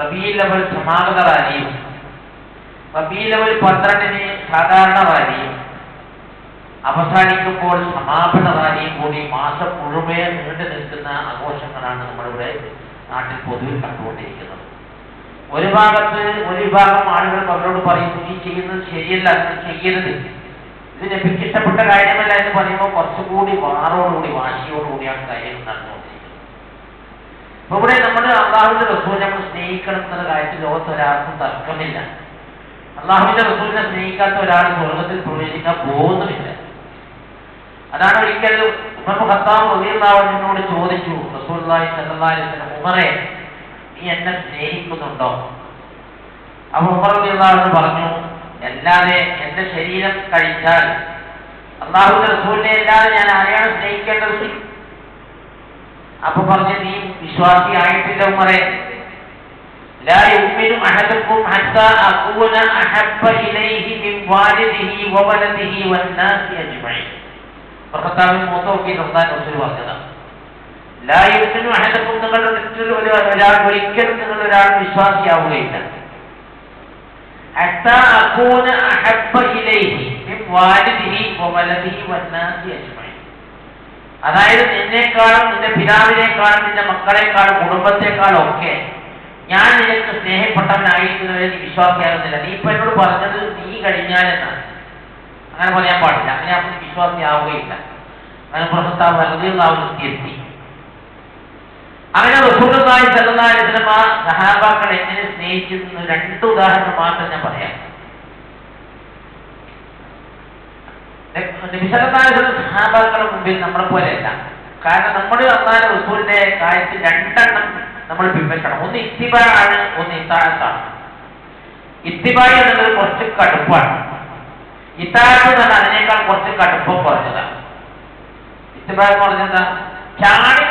റബീഉൽ അവ്വൽ സമാഗത റാലിയും റബീഉൽ അവ്വൽ 12-ന് സാധാരണ റാലിയും അവസാനിക്കുമ്പോൾ സമാപന റാലിയും കൂടി മാസം മുഴുവൻ നീണ്ടു നിൽക്കുന്ന ആഘോഷങ്ങളാണ് നമ്മളിവിടെ നാട്ടിൽ പൊതുവിൽ കണ്ടുകൊണ്ടിരിക്കുന്നത്. ഒരു വിഭാഗം ആളുകൾ അവരോട് പറയും, നീ ചെയ്യുന്നത് ശരിയല്ല, അത് ചെയ്യരുത്, ഇത് നബിക്ക് ഇഷ്ടപ്പെട്ട കാര്യമല്ല എന്ന് പറയുമ്പോൾ കുറച്ചുകൂടി വാശിയോടുകൂടിയാണ് കാര്യങ്ങൾ നടന്നുകൊണ്ടിരിക്കുന്നത്. അപ്പൊ ഇവിടെ നമ്മൾ അള്ളാഹുവിന്റെ റസൂലിനെ നമ്മൾ സ്നേഹിക്കണം എന്നുള്ള കാര്യത്തിൽ ലോകത്ത് ഒരാൾക്കും തർക്കമില്ല. അള്ളാഹുവിന്റെ റസൂലിനെ സ്നേഹിക്കാത്ത ഒരാൾ സ്വർഗത്തിൽ പ്രവേശിക്കാൻ പോകുന്നുമില്ല. അതാണ് ഒരിക്കൽ ഉമർ ഖത്താബ് റളിയല്ലാഹു അൻഹുവിനോട് ചോദിച്ചു റസൂലുള്ളാഹി സ്വല്ലല്ലാഹു അലൈഹി വസല്ലം, ഉമറേ, നീ എന്നെ സ്നേഹിക്കുന്നുണ്ടോ? അപ്പൊ ഉമർ റളിയല്ലാഹു അൻഹു പറഞ്ഞു, അല്ലാതെ എന്റെ ശരീരം കഴിച്ചാൽ അള്ളാഹുവിന്റെ റസൂലിനെ അല്ലാതെ ഞാൻ ആരെയാണ് സ്നേഹിക്കേണ്ടത്? അപ്പൊ പറഞ്ഞു, നീ വിശ്വാസി ആയിട്ടില്ല ഉമറേ. ലാ യുമിനു അഹദുക്കും ഹത്താ അകൂന അഹബ്ബ ഇലൈഹി മിൻ വാലിദിഹി വവലദിഹി വന്നാസി അജ്മഈൻ. പ്രഭത്താവിന് മൂത്തോക്കി റസൂൽ പറഞ്ഞതാണ്. ലാ യുമിനു അഹദുക്കും, നിങ്ങളുടെ ഒരിക്കലും നിങ്ങളൊരാൾ വിശ്വാസിയാവുകയില്ല. ഹത്താ അകൂന അഹബ്ബ ഇലൈഹി മിൻ വാലിദിഹി വവലദിഹി വന്നാസി അജ്മഈൻ. അതായത് നിന്നേക്കാളും നിന്റെ പിതാവിനേക്കാളും നിന്റെ മക്കളെക്കാളും കുടുംബത്തെക്കാളും ഒക്കെ ഞാൻ നിനക്ക് സ്നേഹപ്പെട്ടവനായിരിക്കുന്നവരെ നീ വിശ്വാസിയാകുന്നില്ല. നീ ഇപ്പൊ എന്നോട് പറഞ്ഞത് നീ കഴിഞ്ഞാലെന്നാണ്. അങ്ങനെ പറയാൻ പാടില്ല. അങ്ങനെ അവന് വിശ്വാസിയാവുകയില്ല. അങ്ങനെ പ്രഭത്താവ് റളിയല്ലാഹു എത്തി. അങ്ങനെ റസൂലുള്ളാഹി സ്വല്ലല്ലാഹു അലൈഹി വസല്ലം സഹാബാക്കൾ എങ്ങനെ സ്നേഹിച്ചിരുന്നു 2 ഉദാഹരണം മാത്രം ഞാൻ പറയാം. നബി സല്ലല്ലാഹു അലൈഹി വസല്ലം സഹാബാക്കളുടെ മുമ്പിൽ നമ്മളെ പോലെയല്ല. കാരണം നമ്മൾ അല്ലാഹുവിന്റെ റസൂലിന്റെ കാര്യത്തിൽ 2 എണ്ണം നമ്മൾ പിൻപറ്റണം. ഒന്ന് ഇത്തിബാഅാണ്, ഒന്ന് ഇതാഅത്താണ്. ഇത്തിബാഅ് എന്നത് കുറച്ച് കടുപ്പാണ്. ഇതാഅത്ത് എന്നാൽ അതിനേക്കാൾ കുറച്ച് കടുപ്പം കുറഞ്ഞതാണ്. ഇത്തിബാഅ് എന്ന് പറഞ്ഞാൽ ചാടി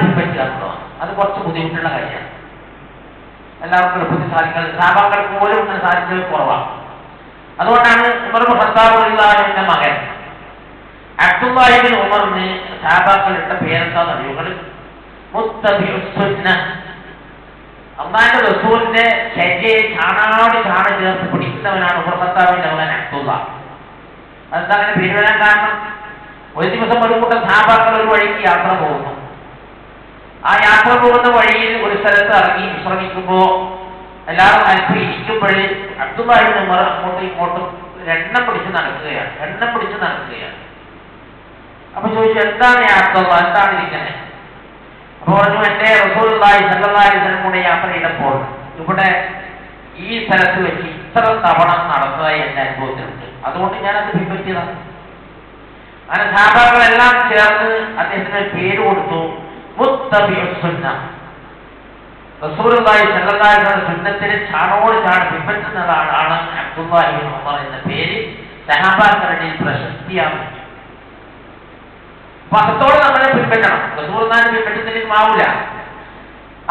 പിൻപറ്റുക എന്നുള്ളതാണ്. അത് കുറച്ച് ബുദ്ധിമുട്ടുള്ള കാര്യമാണ്. എല്ലാവർക്കും എളുപ്പത്തിൽ സാധിക്കുന്നത്, സഹാബാക്കൾക്ക് പോലും ഇങ്ങനെ സാധിച്ചത് കുറവാണ്. അതുകൊണ്ടാണ് ഉമർ ഇബ്നു ഖത്താബ് റളിയല്ലാഹു അൻഹുവിന്റെ മകൻ അബ്ദുല്ലാഹി ഇബ്നു ഉമറിന് സഹാബാക്കൾ ഇട്ട പേരെന്താണെന്ന് അറിയുന്നത്? മുത്തബിഉസ് സുന്നഹ്. അല്ലാഹുവിന്റെ റസൂലിന്റെ ശരീരയെ ചാണാടി ചേർത്ത് പിടിക്കുന്നവനാണ് ഉമർ ഖത്താബിന്റെ മകൻ അബ്ദുല്ല. അതെന്താ അങ്ങനെ പേര് വരാൻ കാരണം? ഒരു ദിവസം ഒരു കൂട്ടം സഹാബാക്കൾ ഒരു വഴിക്ക് യാത്ര പോകുന്നു. ആ യാത്ര പോകുന്ന വഴിയിൽ ഒരു സ്ഥലത്ത് ഇറങ്ങി വിശ്രമിക്കുമ്പോ എല്ലാവരും അല്പം ഇരിക്കുമ്പോഴേ അബ്ദുല്ലാഹി ഇബ്നു ഉമർ അങ്ങോട്ടും ഇങ്ങോട്ടും എണ്ണം പിടിച്ച് നടക്കുകയാണ്. അപ്പൊ ചോദിച്ചു, എന്താണ് യാത്ര, എന്താണ് ഇരിക്കുന്നത്? അപ്പൊ പറഞ്ഞു, എന്റെ റസൂലുള്ളാഹി സ്വല്ലല്ലാഹു അലൈഹി വസല്ലം കൂടെ യാത്ര ചെയ്തപ്പോൾ ഇവിടെ ഈ സ്ഥലത്ത് വെച്ച് ഇത്ര തവണ നടന്നതായി എന്റെ അനുഭവത്തിലുണ്ട്. അതുകൊണ്ട് ഞാനത് പിൻപറ്റിയതാണ്. അങ്ങനെ സഹാബാക്കളെല്ലാം ചേർന്ന് അദ്ദേഹത്തിന് പേര് കൊടുത്തു, മുത്തബിഉസ് സുന്നഹ്. റസൂലുള്ളാഹി സ്വല്ലല്ലാഹു അലൈഹി വസല്ലം സുന്നത്തിനെ ചാണോട് പിൻപറ്റുന്ന ആളാണ് അബ്ദുല്ലാഹി ഇബ്നു ഉമർ എന്ന പേര് സഹാബാക്കളുടെ പ്രശസ്തിയാണ്. അപ്പൊ അത്തോടെ നമ്മളെ പിൻപറ്റണം. റസൂലുള്ളാഹിനെ പിൻപറ്റുന്നതിന് ആവൂല.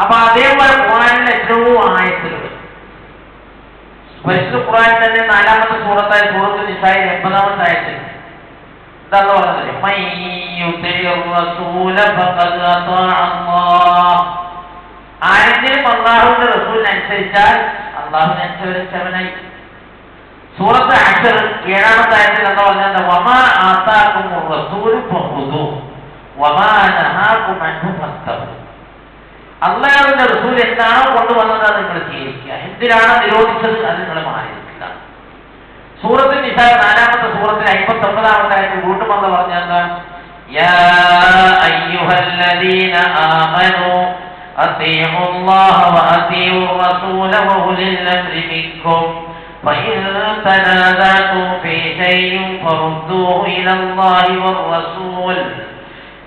അപ്പൊ അതേപോലെ ഖുർആനിലെ എത്രയോ ആയത്തുകൾ, പരിശുദ്ധ ഖുർആനിൽ തന്നെ 4-ാമത്തെ സൂറത്തായ സൂറത്തുൽ നിസായിൽ 80-ാമത്തെ ആയത്തിൽ എന്താന്ന് പറഞ്ഞത്? ആരെങ്കിലും അല്ലാഹുവിന്റെ റസൂലിനെ അനുസരിച്ചാൽ അല്ലാഹുവിനെ അനുസരിച്ചവനായി. സൂറത്ത് അഹ്സർ 7-ാമത്തെ ആയത്തിൽ എന്താ പറഞ്ഞത്? വമാ ആതാകുമുർ റസൂലു ഫഖുദൂ വമാ നഹാകും അൻഹു ഫസ്തഖൂ. അല്ലാഹുവിന്റെ റസൂൽ എന്താണോ കൊണ്ടുവന്നത് അത് നിങ്ങൾ സ്വീകരിക്കുക, എന്തിനാണോ നിരോധിച്ചത് അത് നിങ്ങൾ മാറി നിൽക്കുക. സൂറത്ത് നിസാ 4-ാമത്തെ സൂറത്തിൽ 59-ാമത്തെ ആയത്തിൽ വീണ്ടും എന്ന് പറഞ്ഞാൽ, യാ അയ്യുഹല്ലദീന ആമനൂ അത്തീഉ അല്ലാഹ വഅത്തീഉ റസൂല വഉലിൽ അംരി മിൻകും فإن تنازعتم في شيء فردوه إلى الله والرسول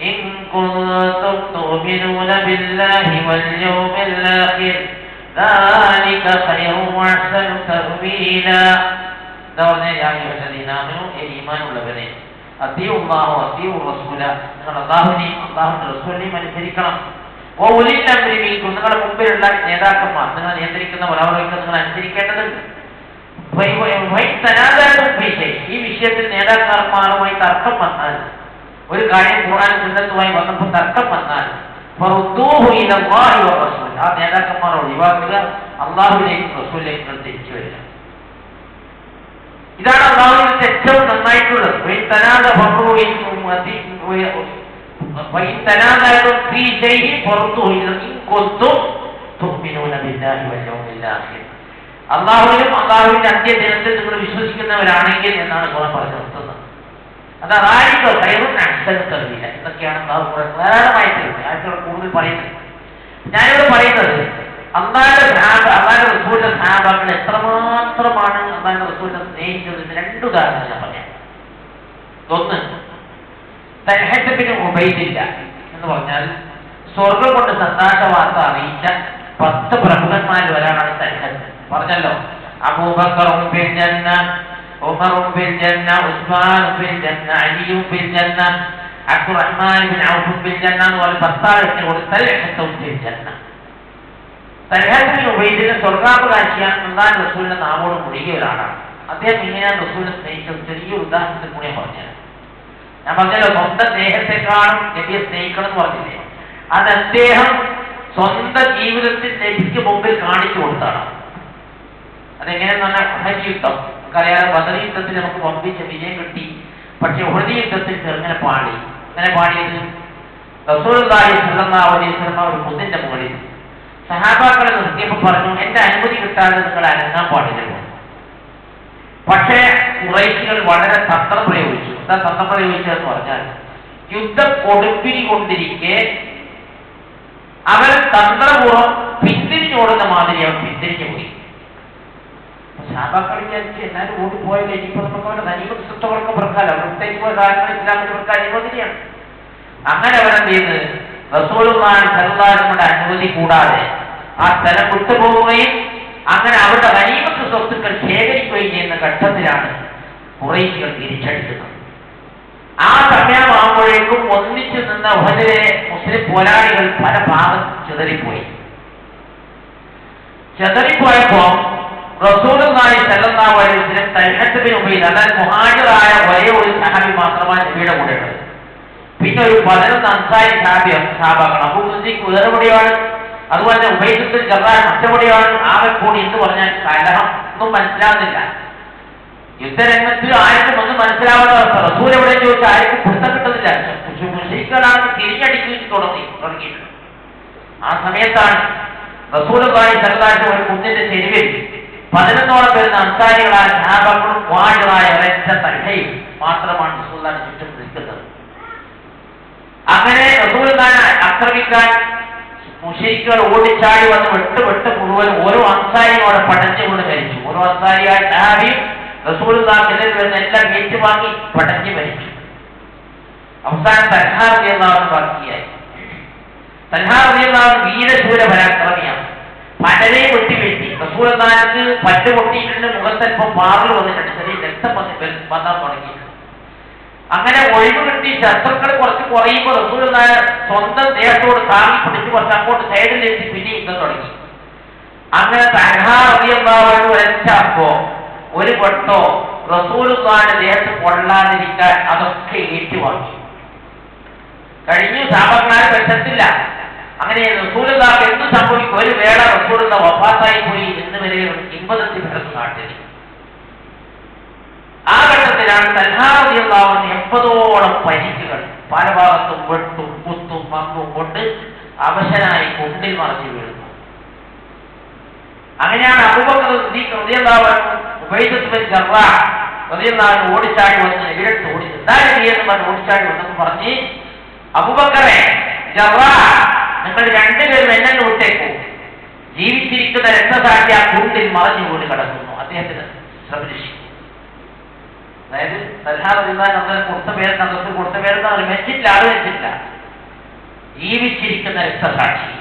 إن كنتم تؤمنون بالله واليوم الآخر ذلك خير وأحسن تأويلا. يا أيها الذين آمنوا إيمان ഉള്ളവരെ അത്തിയു അല്ലാഹു അത്തിയു റസൂല, നിങ്ങൾ അല്ലാഹുവിനെയും അല്ലാഹുവിന്റെ റസൂലിനെയും അനുസരിക്കണം. വഉലിൽ അംരി മിൻകും, നിങ്ങളുടെ മുമ്പിലുള്ള നേതാക്കന്മാർ, നിങ്ങൾ നിയന്ത്രിക്കുന്നവർ, അവരൊക്കെ നിങ്ങൾ അനുസരിക്കേണ്ടതുണ്ട്. ഈ വിഷയത്തിൽ നേതാക്കന്മാരുമായി തർക്കം വന്നാൽ, ഒരു കാര്യം ഖുർആൻ സുന്നത്തുമായി വന്നപ്പോൾ തർക്കം വന്നാൽ ഫറുദ്ദൂഹു ഇലല്ലാഹി വറസൂൽ. ആ നേതാക്കന്മാർ ഒഴിവാക്കുക, അള്ളാഹുവിലേക്കും റസൂലിലേക്കും തിരിച്ചു വരിക. ഇതാണ് അള്ളാഹുവിന്റെ ഏറ്റവും നന്നായിട്ടുള്ളത്. അള്ളാഹുവിലും അള്ളാഹുവിന്റെ അന്ത്യദിനത്തിൽ നിങ്ങൾ വിശ്വസിക്കുന്നവരാണെങ്കിൽ എന്നാണ് ഖുർആൻ പറഞ്ഞു നിർത്തുന്നത്. അതായിരിക്കും അറിയില്ല. ഇതൊക്കെയാണ് അള്ളാഹു ധാരാളമായിട്ട് ആയിട്ടുള്ള കൂടുതൽ പറയുന്നത്. ഞാനിവിടെ പറയുന്നത് അള്ളാഹുവിന്റെ റസൂലിന്റെ സഹാബാക്കൾ എത്രമാത്രമാണ് അള്ളാഹുവിന്റെ റസൂലിനെ സ്നേഹിച്ചത്. രണ്ടു ഉദാഹരണം ഞാൻ പറയാം. ഒന്ന്, തൽഹത്ത് ബിൻ ഉബൈദില്ല എന്ന് പറഞ്ഞാൽ സ്വർഗം കൊണ്ട് സന്താശ വാർത്ത അറിയിച്ച 10 പ്രമുഖന്മാരിൽ ഒരാളാണ് തൽഹത്ത്. പറഞ്ഞല്ലോ, അബൂബക്കറും ഫിൽ ജന്ന, ഉമറും ഫിൽ ജന്ന, ഉസ്മാനും ഫിൽ ജന്ന, അലിയും ഫിൽ ജന്ന, അബ്ദുറഹ്മാൻ ബിൻ ഔഫ് ഫിൽ ജന്ന എന്ന് പറഞ്ഞ് 10 ആളിനെ കൊടുത്ത് തൽഹത്തും ഫിൽ ജന്ന. തൽഹത്ത് ബിൻ ഉബൈദിനെ സ്വർഗാവകാശിയാണ് അല്ലാഹു റസൂലിന്റെ നാമോട് മുഴുകിയ ഒരാളാണ്. അദ്ദേഹം ഇങ്ങനെയാണ് റസൂലിനെ സ്നേഹിച്ചത്. ചെറിയ ഉദാഹരണത്തിൽ കൂടെ പറഞ്ഞത് ഞാൻ പറഞ്ഞല്ലോ, സ്വന്തം സ്നേഹത്തെക്കാളും നബിയെ സ്നേഹിക്കണം എന്ന് പറഞ്ഞില്ലേ. അത് അദ്ദേഹം സ്വന്തം ജീവിതത്തിൽ നബിക്ക് മുമ്പിൽ കാണിച്ചു കൊടുത്താണ്. അതെങ്ങനെയെന്ന് പറഞ്ഞാൽ ഉഹദ് യുദ്ധം നമുക്കറിയാതെ, ബദർ യുദ്ധത്തിൽ നമുക്ക് വമ്പിച്ച വിജയം കിട്ടി. പക്ഷെ ഉഹദ് യുദ്ധത്തിൽ ചെറുങ്ങനെ പാടി. അങ്ങനെ പാടിയത് റസൂലുള്ളാഹി സ്വല്ലല്ലാഹു അലൈഹി വസല്ലം ഒരു കുന്നിന്റെ മുകളിൽ സഹാബാക്കളെ നിർത്തിയപ്പോൾ പറഞ്ഞു, എന്റെ അനുമതി കിട്ടാതെ നിങ്ങൾ അനങ്ങാൻ പാടില്ലല്ലോ. പക്ഷേ ഖുറൈശികൾ വളരെ തന്ത്രം പ്രയോഗിച്ചു. എന്താ തന്ത്രം പ്രയോഗിച്ചതെന്ന് പറഞ്ഞാൽ, യുദ്ധം കൊടുപ്പിരി കൊണ്ടിരിക്കെ അവർ തന്ത്രപൂർവ്വം പിന്തിരിഞ്ഞോടുന്ന മാതിരി അവർ പിന്തിരിഞ്ഞു പോയി. സഹാബാക്കൾ വിചാരിച്ച് എല്ലാവരും ഓടിപ്പോയല്ലേ, ഇനിയിപ്പോൾ നമുക്ക് അവരുടെ നനീമത്ത് സ്വത്തുകളൊക്കെ പ്രക്കാലം അവിടത്തേക്ക് പോയ കാര്യങ്ങൾ ഇസ്ലാമിന്റെ പ്രക്കാരം അനുവദിക്കുകയാണ്. അങ്ങനെ അവരെന്ത് ചെയ്ത് റസൂലുള്ളാഹി സ്വല്ലല്ലാഹു അലൈഹി വസല്ലമയുടെ അനുമതി കൂടാതെ ആ സ്ഥലം വിട്ടുപോവുകയും അങ്ങനെ അവരുടെ ഗനീമത്ത് സ്വത്തുക്കൾ ശേഖരിക്കുകയും ചെയ്യുന്ന ഘട്ടത്തിലാണ് ഖുറൈശികൾ തിരിച്ചടിക്കുന്നത്. ആ സമയമാകുമ്പോഴേക്കും ഒന്നിച്ചു നിന്ന ഉഹദിലെ മുസ്ലിം പോരാളികൾ പല ഭാഗത്ത് ചിതറിപ്പോയപ്പോ റസൂലുള്ളാഹി സ്വല്ലല്ലാഹു അലൈഹി വസല്ലം തൽഹത്ത് ബിൻ ഉബൈദ്, അതായത് മുഹാജിറായ ഒരേ ഒരു സഹാബി മാത്രമാണ് നബിയുടെ കൂടെ ഉള്ളത്. പിന്നെ ഒരു 11 അൻസാരി സഹാബാക്കൾ, അബൂ സിദ്ദീഖ് വേറെവിടെയാണ്, അതുപോലെ തന്നെ ഉബൈദ് ബിൻ ജറാഹ് മറ്റെവിടെയാണ്. ആകെ കൂടി എന്ന് പറഞ്ഞാൽ കലഹം ഒന്നും മനസ്സിലാവുന്നില്ല. യുദ്ധരംഗത്ത് ആർക്കും ഒന്നും മനസ്സിലാവാത്ത അവസ്ഥ. റസൂൽ എവിടെ ചോദിച്ചാൽ ആർക്കും പിടുത്തം കിട്ടുന്നില്ല. മുശ്രിക്കുകളാണ് തിരിഞ്ഞടിച്ചു തുടങ്ങിയിട്ടുണ്ട്. ആ സമയത്താണ് റസൂലുള്ളാഹി സ്വല്ലല്ലാഹു അലൈഹി വസല്ലം ഒരു കുന്നിന്റെ ചെരുവിൽ 11ഓളം വരുന്ന അൻസാരികളായ സഹാബാക്കളും മുഹാജിറായ ഒരൊറ്റ തൽഹയും മാത്രമാണ് റസൂലുള്ളാഹിയുടെ ചുറ്റും നിൽക്കുന്നത്. അങ്ങനെ റസൂലുള്ളാഹിനെ ആക്രമിക്കാൻ മുശ്രിക്കുകൾ ഓടിച്ചാടി വന്ന് വെട്ട് മുഴുവൻ ഓരോ അൻസാരിയോടെ പടഞ്ഞുകൊണ്ട് മരിച്ചു. ഓരോ അൻസാരിയായ സഹാബിയും റസൂലുള്ളാഹിക്കെതിരെ വരുന്ന എല്ലാം ഏറ്റുവാങ്ങി പടഞ്ഞു മരിച്ചു. അവസാനം തൽഹാ റളിയല്ലാഹു അൻഹു ബാക്കിയായി. തൽഹാ റളിയല്ലാഹു അൻഹു വീരശൂര പരാക്രമിയാണ്. പലരെയും വെട്ടി റസൂലുള്ളാഹിക്ക് പല്ല് പൊട്ടിയിട്ടുണ്ട്, മുഖത്തൽപ്പം പാറൽ വന്നിട്ടുണ്ട്, ചെറിയ രക്തം വന്നാൻ തുടങ്ങിയിട്ടുണ്ട്. അങ്ങനെ ഒഴിവ് കിട്ടി ശത്രുക്കൾ കുറച്ച് കുറയുമ്പോൾ റസൂലുള്ളാഹി സ്വന്തം ദേഹത്തോട് താങ്ങി പിടിച്ച് കുറച്ച് അങ്ങോട്ട് സൈഡിലെത്തി പിന്നെ യുദ്ധം തുടങ്ങി. അങ്ങനെ തൽഹാ റളിയല്ലാഹു അൻഹു വരച്ചപ്പോ ഒരു വട്ടോ റസൂലുള്ളാഹിയുടെ ദേഹത്ത് കൊള്ളാതിരിക്കാൻ അതൊക്കെ ഏറ്റുവാങ്ങി കഴിഞ്ഞു. സഹാബാക്കളാരും പറ്റത്തില്ല. അങ്ങനെ റസൂലുള്ളാഹിക്ക് എന്ത് സംഭവിക്കും? ഒരു വേള റസൂലുള്ളാഹി വഫാത്തായി പോയി എന്ന് വരെ കിംവദന്തി പരന്നു നാട്ടിൽ. ആ ഘട്ടത്തിലാണ് തൽഹാ റളിയല്ലാഹു അൻഹു 80ഓളം പരിക്കുകൾ പല ഭാഗത്തും വെട്ടും കുത്തും മങ്ങും കൊണ്ട് അവശനായി കുണ്ടിൽ മറിഞ്ഞു വീഴുന്നു. അങ്ങനെയാണ് അബൂബക്കർ സിദ്ദീഖ് റളിയല്ലാഹു അൻഹു ഉബൈദ് ബിൻ ജറാഹ് റളിയല്ലാഹു അൻഹു ഓടിച്ചാടി വന്ന് ഇവിടത്ത് ഓടിച്ചാടി വന്നപ്പോൾ പറഞ്ഞ്, അബൂബക്കറെ, ജറാഹ്, നിങ്ങൾ രണ്ടുപേരും എന്നെ വിട്ടേക്കൂ. ജീവിച്ചിരിക്കുന്ന രക്തസാക്ഷി ആ കുണ്ടിൽ മറിഞ്ഞു കൂടി കിടക്കുന്നു. അദ്ദേഹത്തിന് സംരക്ഷിക്കും. അതായത് തൽഹാ റളിയല്ലാഹു അൻഹു കൊടുത്ത പേരെന്ന് അവർ വെച്ചിട്ടില്ല, ആള് വെച്ചിട്ടില്ല. ജീവിച്ചിരിക്കുന്ന രക്തസാക്ഷി,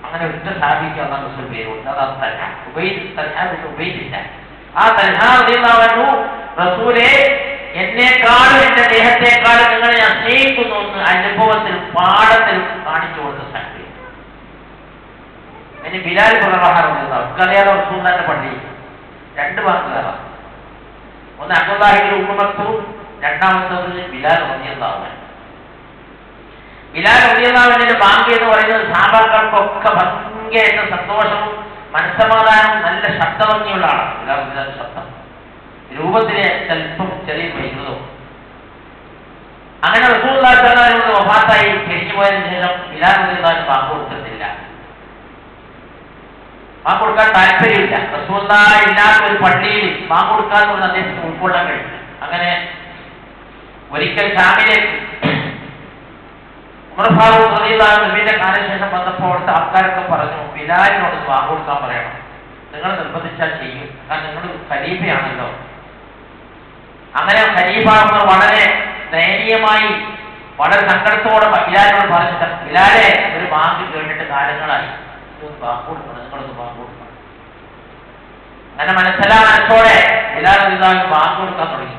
അങ്ങനെ ഒറ്റ സ്ഥാപിക്കുക റസൂൽ പേരുണ്ട്. അതാണ് തൽഹാ. തൽഹാ ബിൻ ഉബൈദില്ല. ആ തൽഹാ റളിയല്ലാഹു അൻഹു റസൂലേ, എന്നെക്കാളും എന്റെ ദേഹത്തെക്കാളും നിങ്ങളെ ഞാൻ സ്നേഹിക്കുന്നു എന്ന് അനുഭവത്തിലും പാഠത്തിലും കാണിച്ചു കൊടുത്ത സംഗതി. ഇനി ബിലാൽ അറിയാതെ റസൂലുള്ളാഹിന്റെ പള്ളിയിൽ 2 വാക്കുകാരാണ്. ഒന്ന് അബ്ദുല്ലാഹി ഇബ്നു ഉമ്മ മക്തൂം, രണ്ടാമത്തത് ബിലാൽ റളിയല്ലാഹു അൻഹു. ബിലാൽ റളിയല്ലാഹു അൻഹുവിന്റെ ബാങ്ക് എന്ന് പറയുന്നത് സഹാബാക്കൾക്കൊക്കെ ഭയങ്കര സന്തോഷവും മനസ്സമാധാനവും നല്ല ശബ്ദഭംഗിയുള്ള ആളാണ് ബിലാൽ റളിയല്ലാഹു ശബ്ദം രൂപത്തിലെ സ്വല്പം ചെറിയ വൈകൃതവും. അങ്ങനെ റസൂലുള്ളാഹി സ്വല്ലല്ലാഹു അലൈഹി വസല്ലം വഫാത്തായി പിരിഞ്ഞു പോയതിനു ശേഷം ബിലാൽ റളിയല്ലാഹു അൻഹു ബാങ്ക് കൊടുത്തിട്ടില്ല. ബാങ്ക് കൊടുക്കാൻ താല്പര്യമില്ല. റസൂലുള്ളാഹി ഇല്ലാത്ത ഒരു പള്ളിയിൽ ബാങ്ക് കൊടുക്കാമെന്ന് അദ്ദേഹത്തിന് ഉൾക്കൊള്ളാൻ കഴിയില്ല. അങ്ങനെ ഒരിക്കൽ ഷാമിലേക്ക് ഉമർ ഫാറൂഖ് റളിയല്ലാഹു അൻഹുവിന്റെ കാലശേഷം വന്നപ്പോൾ അവിടുത്തെ ആൾക്കാരൊക്കെ പറഞ്ഞു, ബിലാലിനോട് ബാങ്ക് കൊടുക്കാൻ പറയണം, നിങ്ങൾ നിർബന്ധിച്ചാൽ ചെയ്യും, കാരണം നിങ്ങൾ ഖലീഫയാണല്ലോ. അങ്ങനെ ഖലീഫ ഉമർ വളരെ ദയനീയമായി വളരെ സങ്കടത്തോടെ ബിലാലിനോട് പറഞ്ഞിട്ട്, ബിലാലെ ഒരു ബാങ്ക് കേട്ടിട്ട് കാലങ്ങളായി, ബാങ്ക് കൊടുക്കണം, നിങ്ങളൊന്ന് ബാങ്ക് കൊടുക്കണം. അങ്ങനെ മനസ്സോടെ ബിലാൽ റളിയല്ലാഹു അൻഹു ബാങ്ക് കൊടുക്കാൻ തുടങ്ങി.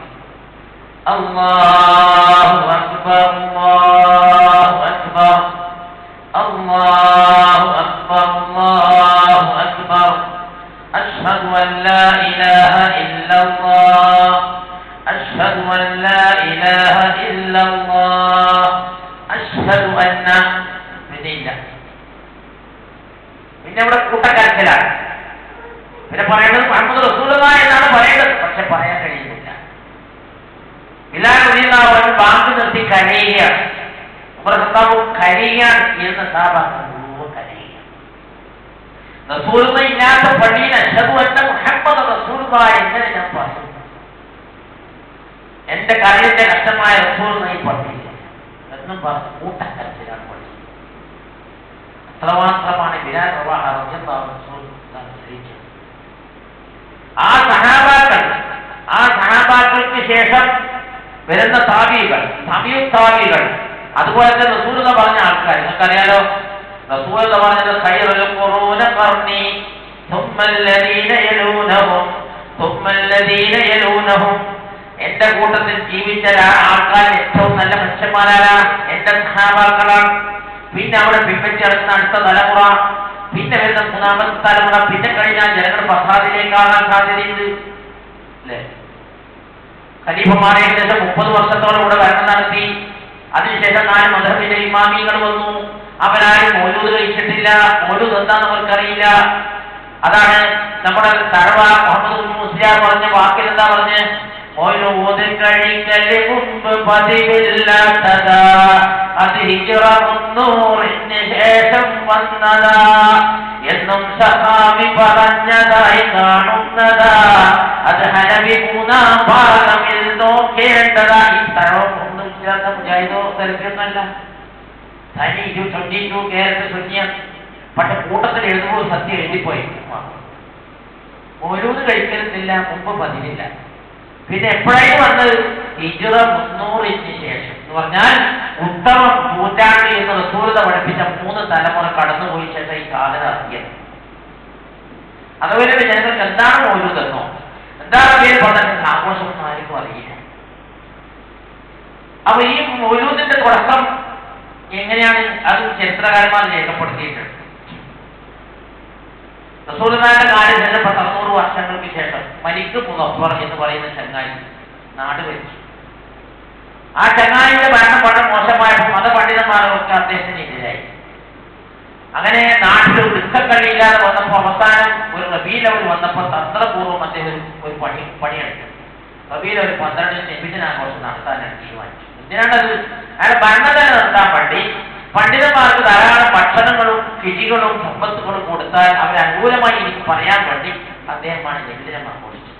അല്ലാഹു അക്ബർ അല്ലാഹു അക്ബർ അല്ലാഹു അക്ബർ അല്ലാഹു അക്ബർ അഷ്ഹദു അൻ ലാ ഇലാഹ ഇല്ലല്ലാഹ് അഷ്ഹദു അൻ ലാ ഇലാഹ ഇല്ലല്ലാഹ് അഷ്ഹദു അന്ന. പിന്നെ ഇവിടെ കൂട്ടക്കരച്ചിലാണ്. പിന്നെ പറയുന്നത് മുഹമ്മദ് റസൂലുള്ളാഹി എന്നാണ് പറയുന്നത്, പക്ഷെ പറയാൻ കഴിയുന്നില്ല. ബിലാൽ റളിയല്ലാഹു അൻഹു ബാങ്ക് നിർത്തി കരയുകയാണ്. ഉമർ ഖത്താബ് കരയുകയാണ്. എന്ന് സാബാക്കൾ കരയുകയാണ്. റസൂലുള്ളാഹി ഇല്ലാത്ത പള്ളിയിൽ അഷ്ഹദു അന്ന മുഹമ്മദ് റസൂലുള്ളാഹി എങ്ങനെ ഞാൻ പറയും? എന്റെ കരയുടെ കഷ്ടമായ റസൂലുള്ളാഹി പള്ളിയില്ല എന്നും പറഞ്ഞ് കൂട്ടക്കരച്ചിലാണ് പള്ളി. അത്രമാത്രമാണ് ബിലാൽ റളിയല്ലാഹു അൻഹു അനുസരിച്ചത്. ആ സഹാബാക്കൾക്ക് ശേഷം വരുന്ന താബീകൾ, താബീകൾ, അതുപോലെ തന്നെ റസൂലുള്ളാഹി പറഞ്ഞ ആൾക്കാർ നിങ്ങൾക്കറിയാലോ. റസൂലുള്ളാഹി പറഞ്ഞത് ഖൈറുൽ ഖുറൂന ഖർനി സുമ്മല്ലദീന യലൂനഹും സുമ്മല്ലദീന യലൂനഹും. എന്റെ കൂട്ടത്തിൽ ജീവിച്ച ആൾക്കാർ ഏറ്റവും നല്ല മനുഷ്യന്മാരാണ് എന്റെ സഹാബാക്കളാണ്. പിന്നെ അവിടെ പിൻപറ്റി നടക്കുന്ന അടുത്ത തലമുറ, പിന്നെ വരുന്ന മൂന്നാമത്തെ തലമുറ, പിന്നെ കഴിഞ്ഞാൽ ജനങ്ങൾ ഫസാദിലേക്കാകാൻ സാധ്യതയുണ്ട് അല്ലേ? ഖലീഫമാരെ ഏകദേശം 30 വർഷത്തോളം ഇവിടെ ഭരണം നടത്തി. അതിനുശേഷം 4 മദ്ഹബിന്റെ ഇമാമികൾ വന്നു. അവരാരും മൗലൂദ് കഴിച്ചിട്ടില്ല. മൗലൂദ് എന്താണെന്ന് അവർക്കറിയില്ല. അതാണ് നമ്മുടെ തഴവ മുഹമ്മദ് മുസ്ലിയാർ പറഞ്ഞ വാക്കിൽ എന്താ പറഞ്ഞ്, മൗലൂദ് കഴിക്കല് മുമ്പ് പതിവില്ലാത്തതാ, അത് ഹിജ്റ 300 ശേഷം വന്നതാ എന്നും സഹാബി പറഞ്ഞതായി കാണുന്നതാ, അത് ഹനബി 3-ാം ഭാഗമിൽ നോക്കേണ്ടതാ. ഈ തഴവൊന്നും ഇല്ലാത്ത മുജാഹിദോ തിരക്കൊന്നല്ല, തനി 22 കേരളത്തിൽ സുന്നിയാണ്. പക്ഷെ കൂട്ടത്തിൽ എഴുതുമ്പോൾ സത്യം എഴുതിപ്പോയി. മൗലൂദ് കഴിക്കരുന്നില്ല, മുമ്പ് പതിവില്ല. പിന്നെ എപ്പോഴായിരുന്നു വന്നത്? ഹിജ്റ 300 ശേഷം എന്ന് പറഞ്ഞാൽ ഉത്തമ നൂറ്റാണ്ട് എന്ന് റസൂലുള്ളാഹി പഠിപ്പിച്ച 3 തലമുറ കടന്നുപോയി ശേഷം ഈ സാധനം അറിയത്. അതുപോലെ ജനങ്ങൾക്ക് എന്താണ് മൗലൂദ് എന്നോ എന്താണ് പേര് പറഞ്ഞ ആഘോഷമൊന്നും ആർക്കും അറിയില്ല. അപ്പൊ ഈ മൗലൂദിന്റെ തുടക്കം എങ്ങനെയാണ്? അത് ചരിത്രകാരന്മാർ രേഖപ്പെടുത്തിയിട്ടുണ്ട്. റസൂലുള്ളാഹിയുടെ കാലം ചെന്നപ്പോൾ 100 വർഷങ്ങൾക്ക് ശേഷം മലിക് മുദഫർ എന്ന് പറയുന്ന ചങ്ങായി നാട് ഭരിച്ചു. ആ ചങ്ങായിയുടെ ഭരണം വളരെ മോശമായപ്പോൾ മതപണ്ഡിതന്മാരൊക്കെ അദ്ദേഹത്തിന് എതിരായി. അങ്ങനെ നാട്ടിൽ വൃത്തക്കള്ളിയില്ലാതെ വന്നപ്പോൾ അവസാനം ഒരു റബീഉൽ അവ്വൽ വന്നപ്പോൾ തന്ത്രപൂർവ്വം അദ്ദേഹം ഒരു പണിയെടുത്തു. റബീഉൽ അവ്വൽ 12 നബിദിനാഘോഷം നടത്താനാണ് തീരുമാനിച്ചു. എന്തിനാണത്? അയാളെ ഭരണം തന്നെ നിർത്താൻ വേണ്ടി പണ്ഡിതന്മാർക്ക് ധാരാളം ഭക്ഷണങ്ങളും കിഴികളും സമ്പത്തുകളും കൊടുത്താൽ അവരെ അനുകൂലമായി എനിക്ക് പറയാൻ വേണ്ടി അദ്ദേഹമാണ് നബിദിനം ആഘോഷിച്ചത്.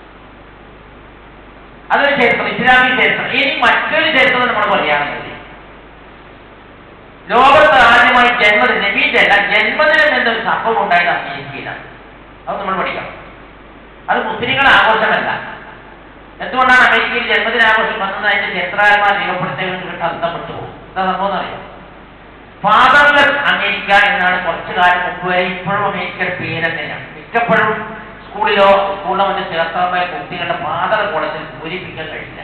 അതൊരു ചരിത്രം, ഇസ്ലാമിക ചരിത്രം. ഇനി മറ്റൊരു ചരിത്രം നമ്മൾ പറയുകയാണെങ്കിൽ, ലോകത്ത് ആദ്യമായി നബിയുടെ അല്ല ജന്മദിനം എന്നൊരു സംഭവം ഉണ്ടായത് അമേരിക്കയിലാണ്. അത് നമ്മൾ പഠിക്കണം. അത് മുസ്ലിങ്ങളുടെ ആഘോഷമല്ല. എന്തുകൊണ്ടാണ് അമേരിക്കയിൽ ജന്മദിനാഘോഷം വന്നത്? അതിന്റെ ചരിത്രകാരന്മാർ രേഖപ്പെടുത്തിയവർക്ക് അർത്ഥപ്പെട്ടു പോകും. എന്താ സംഭവം എന്നറിയാം? ഫാദർലെസ് അമേരിക്ക എന്നാണ് കുറച്ചു കാലം മുമ്പ് വരെ. ഇപ്പോഴും അമേരിക്കയുടെ പേര് തന്നെയാണ്. മിക്കപ്പോഴും സ്കൂളിലോ മറ്റോ ചേർത്തമായ കുട്ടികളുടെ ഫാദർ കോളത്തിൽ പൂരിപ്പിക്കാൻ കഴിയില്ല.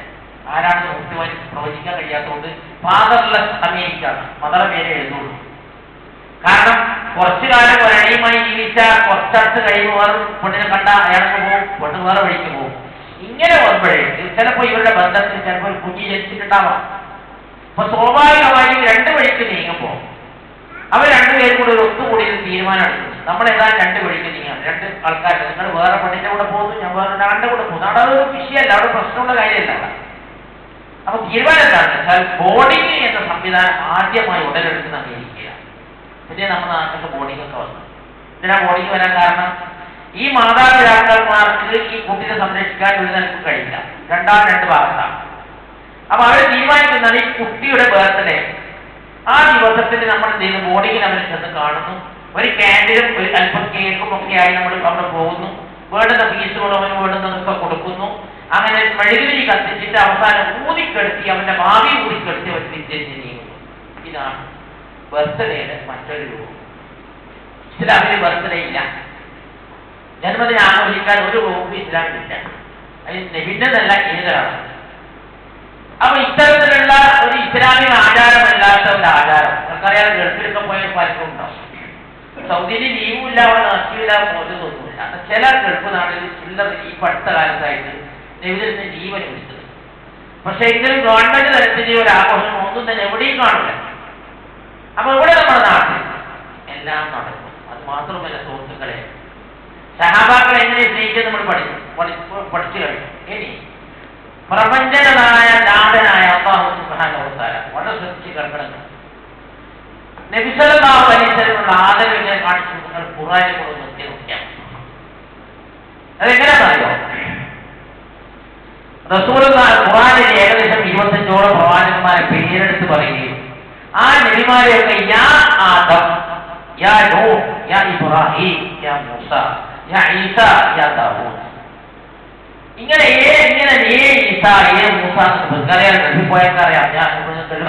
ആരാണെന്ന് കൃത്യമായി പ്രവചിക്കാൻ കഴിയാത്തതുകൊണ്ട് ഫാദർലെസ് അമേരിക്ക മദർ പേരെ എഴുതുള്ളൂ. കാരണം കുറച്ചു കാലം ഒരണിയുമായി ജീവിച്ച കുറച്ചടുത്ത് കഴിയുമ്പോൾ പെണ്ണിനെ കണ്ട അയാൾക്ക് പോകും, പെണ്ണ് വേറെ വഴിക്ക് പോകും. ഇങ്ങനെ വരുമ്പോഴേ ചിലപ്പോൾ ഇവരുടെ ബന്ധത്തിൽ ചിലപ്പോൾ ഒരു കുഞ്ഞി ജനിച്ചിട്ടുണ്ടാവാം. അപ്പൊ സ്വാഭാവികമായി രണ്ട് വഴിക്ക് നീങ്ങുമ്പോൾ അവർ രണ്ടുപേരും കൂടി ഒരു ഒത്തുകൂടി ഒരു തീരുമാനം എടുക്കും. നമ്മൾ ഏതായാലും രണ്ട് വഴിക്ക് നീങ്ങാം. രണ്ട് ആൾക്കാർ, നിങ്ങൾ വേറെ പെണ്ണിന്റെ കൂടെ പോകുന്നു, ഞാൻ വേറെ ഒരാളുടെ കൂടെ പോകുന്നു. അവിടെ അതൊരു വിഷയമല്ല, അവിടെ പ്രശ്നമുള്ള കാര്യമല്ല അവിടെ. അപ്പൊ തീരുമാനം എന്താണെന്ന് വെച്ചാൽ ബോർഡിംഗ് എന്ന സംവിധാനം ആദ്യമായി ഉടലെടുക്കുന്ന അമേരിക്കയാണ്. പിന്നെ നമ്മുടെ നാട്ടിലൊക്കെ ബോർഡിംഗ് ഒക്കെ വന്നു. ഇതിനാ ബോർഡിംഗ് വരാൻ കാരണം ഈ മാതാപിതാക്കന്മാർക്ക് ഈ കുട്ടിയെ സംരക്ഷിക്കാൻ ഒരു നിലക്ക് കഴിയില്ല. രണ്ട് ഭാഗത്താണ്. അപ്പൊ അവർ തീരുമാനിക്കുന്നത് ഈ കുട്ടിയുടെ ബർത്ത്ഡേ ആ ദിവസത്തിൽ നമ്മൾ എന്ത് ചെയ്യുന്നു, ബോർഡിങ്ങിൽ അവരെ ചെന്ന് കാണുന്നു. ഒരു ക്യാൻഡിലും ഒരു അല്പം കേക്കും ഒക്കെ ആയി നമ്മൾ അവിടെ പോകുന്നു. വേണ്ടുന്ന ഫീസുകളും അവന് വേണ്ടുന്നതൊക്കെ കൊടുക്കുന്നു. അങ്ങനെ മെഴുകുതിരി കത്തിച്ചിട്ട് അവസാനം ഊതിക്കെടുത്തി അവന്റെ ഭാവി ഊതിക്കെടുത്തി അവർ തിരിച്ചു നീങ്ങുന്നു. ഇതാണ് ബർത്ത്ഡേയുടെ മറ്റൊരു രൂപം. ഇസ്ലാമിന് ബർത്ത്ഡേ ഇല്ല, ജന്മദിനം ആഘോഷിക്കാൻ ഒരു രൂപം ഇസ്ലാമിലില്ല. അതിന് നബിൻ്റെതല്ല, ഏതൊരാളാണ്. അപ്പൊ ഇത്തരത്തിലുള്ള ഒരു ഇസ്ലാമിക ആചാരമല്ലാത്ത ഒരു ആചാരം നമുക്കറിയാതെ ഗൾഫിലൊക്കെ പോയ പലരും ഉണ്ടാവും. സൗദിയിൽ ലീവുമില്ല, അവിടെ നഷ്ടമില്ല, പോലതൊന്നുമില്ല. ചില ഗൾഫ് നാടുകളിൽ ചില്ലറ ഈ അടുത്ത കാലത്തായിട്ട് നബിയിൽ നിന്ന് ലീവ് അനുവദിച്ചത്. പക്ഷെ എങ്കിലും ഗവൺമെന്റ് തലത്തിൽ ഒരു ആഘോഷം ഒന്നും തന്നെ എവിടെയും കാണില്ല. അപ്പൊ ഇവിടെ നമ്മുടെ നാട്ടിൽ എല്ലാം നടക്കും. അത് മാത്രമല്ല സുഹൃത്തുക്കളെ, സഹാബാക്കളെ എങ്ങനെ സ്നേഹിച്ചത് നമ്മൾ പഠിച്ചു കഴിഞ്ഞു. ഇനി പ്രപഞ്ചനായ നാടനായ അല്ലാഹു സുബ്ഹാനഹു വ തആല വളരെ ശ്രദ്ധിച്ച് കേൾക്കണം. നബി സല്ലല്ലാഹു അലൈഹി വസല്ലമയുടെ ആദരവിനെ കാണിച്ചു നിങ്ങൾ ഖുർആനിൽ കൊണ്ട് നിർത്തി നോക്കിയാൽ അതെങ്ങനെയാണെന്നറിയോ? റസൂലുള്ളാഹി ഖുർആനിൽ ഏകദേശം 25ഓളം പ്രവാചകന്മാരെ പേരെടുത്ത് പറയുകയും ആ നബിമാരെയൊക്കെ യാ ആദം, യാ നൂഹ്, യാ ഇബ്രാഹിം, യാ മൂസ, യാ ഈസ, യാ ദാവൂദ്, ഇങ്ങനെ ഈസ മൂസ അറിയാം. പോയൊക്കെ അറിയാം. ഞാൻ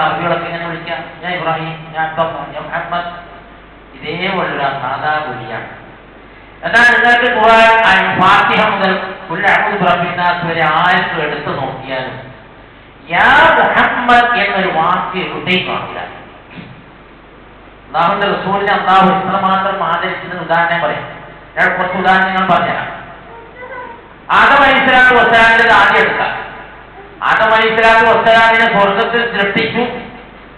അറബികളൊക്കെ ഇങ്ങനെ വിളിക്കാം. ഞാൻ ഇബ്രാഹിം, ഞാൻ ഞാൻ മുഹമ്മദ്. ഇതേപോലുള്ള സാധാ വിളിയാണ്. എന്നാൽ നിങ്ങൾക്ക് ഖുർആൻ ഫാത്തിഹ മുതൽ ഖുൽ അഊദു ബിറബ്ബിൻ നാസ് വരെ ആയത്ത് എടുത്തു നോക്കിയാലും യാ മുഹമ്മദ് എന്നൊരു വാക്ക് എവിടെയും കാണില്ല. അല്ലാഹുവിന്റെ റസൂലിനെ അല്ലാഹു ഇത്രമാത്രം ആദരിച്ചതിന് ഉദാഹരണം പറയാം. ഞാൻ കുറച്ച് ഉദാഹരണങ്ങൾ പറഞ്ഞുതരാം. ആദം അലൈഹിസ്സലാത്തു വസ്സലാമിന്റെ ആദ്യം എടുക്കാം. ആദം അലൈഹിസ്സലാത്തു വസ്സലാമിനെ സ്വർഗത്തിൽ സൃഷ്ടിച്ചു.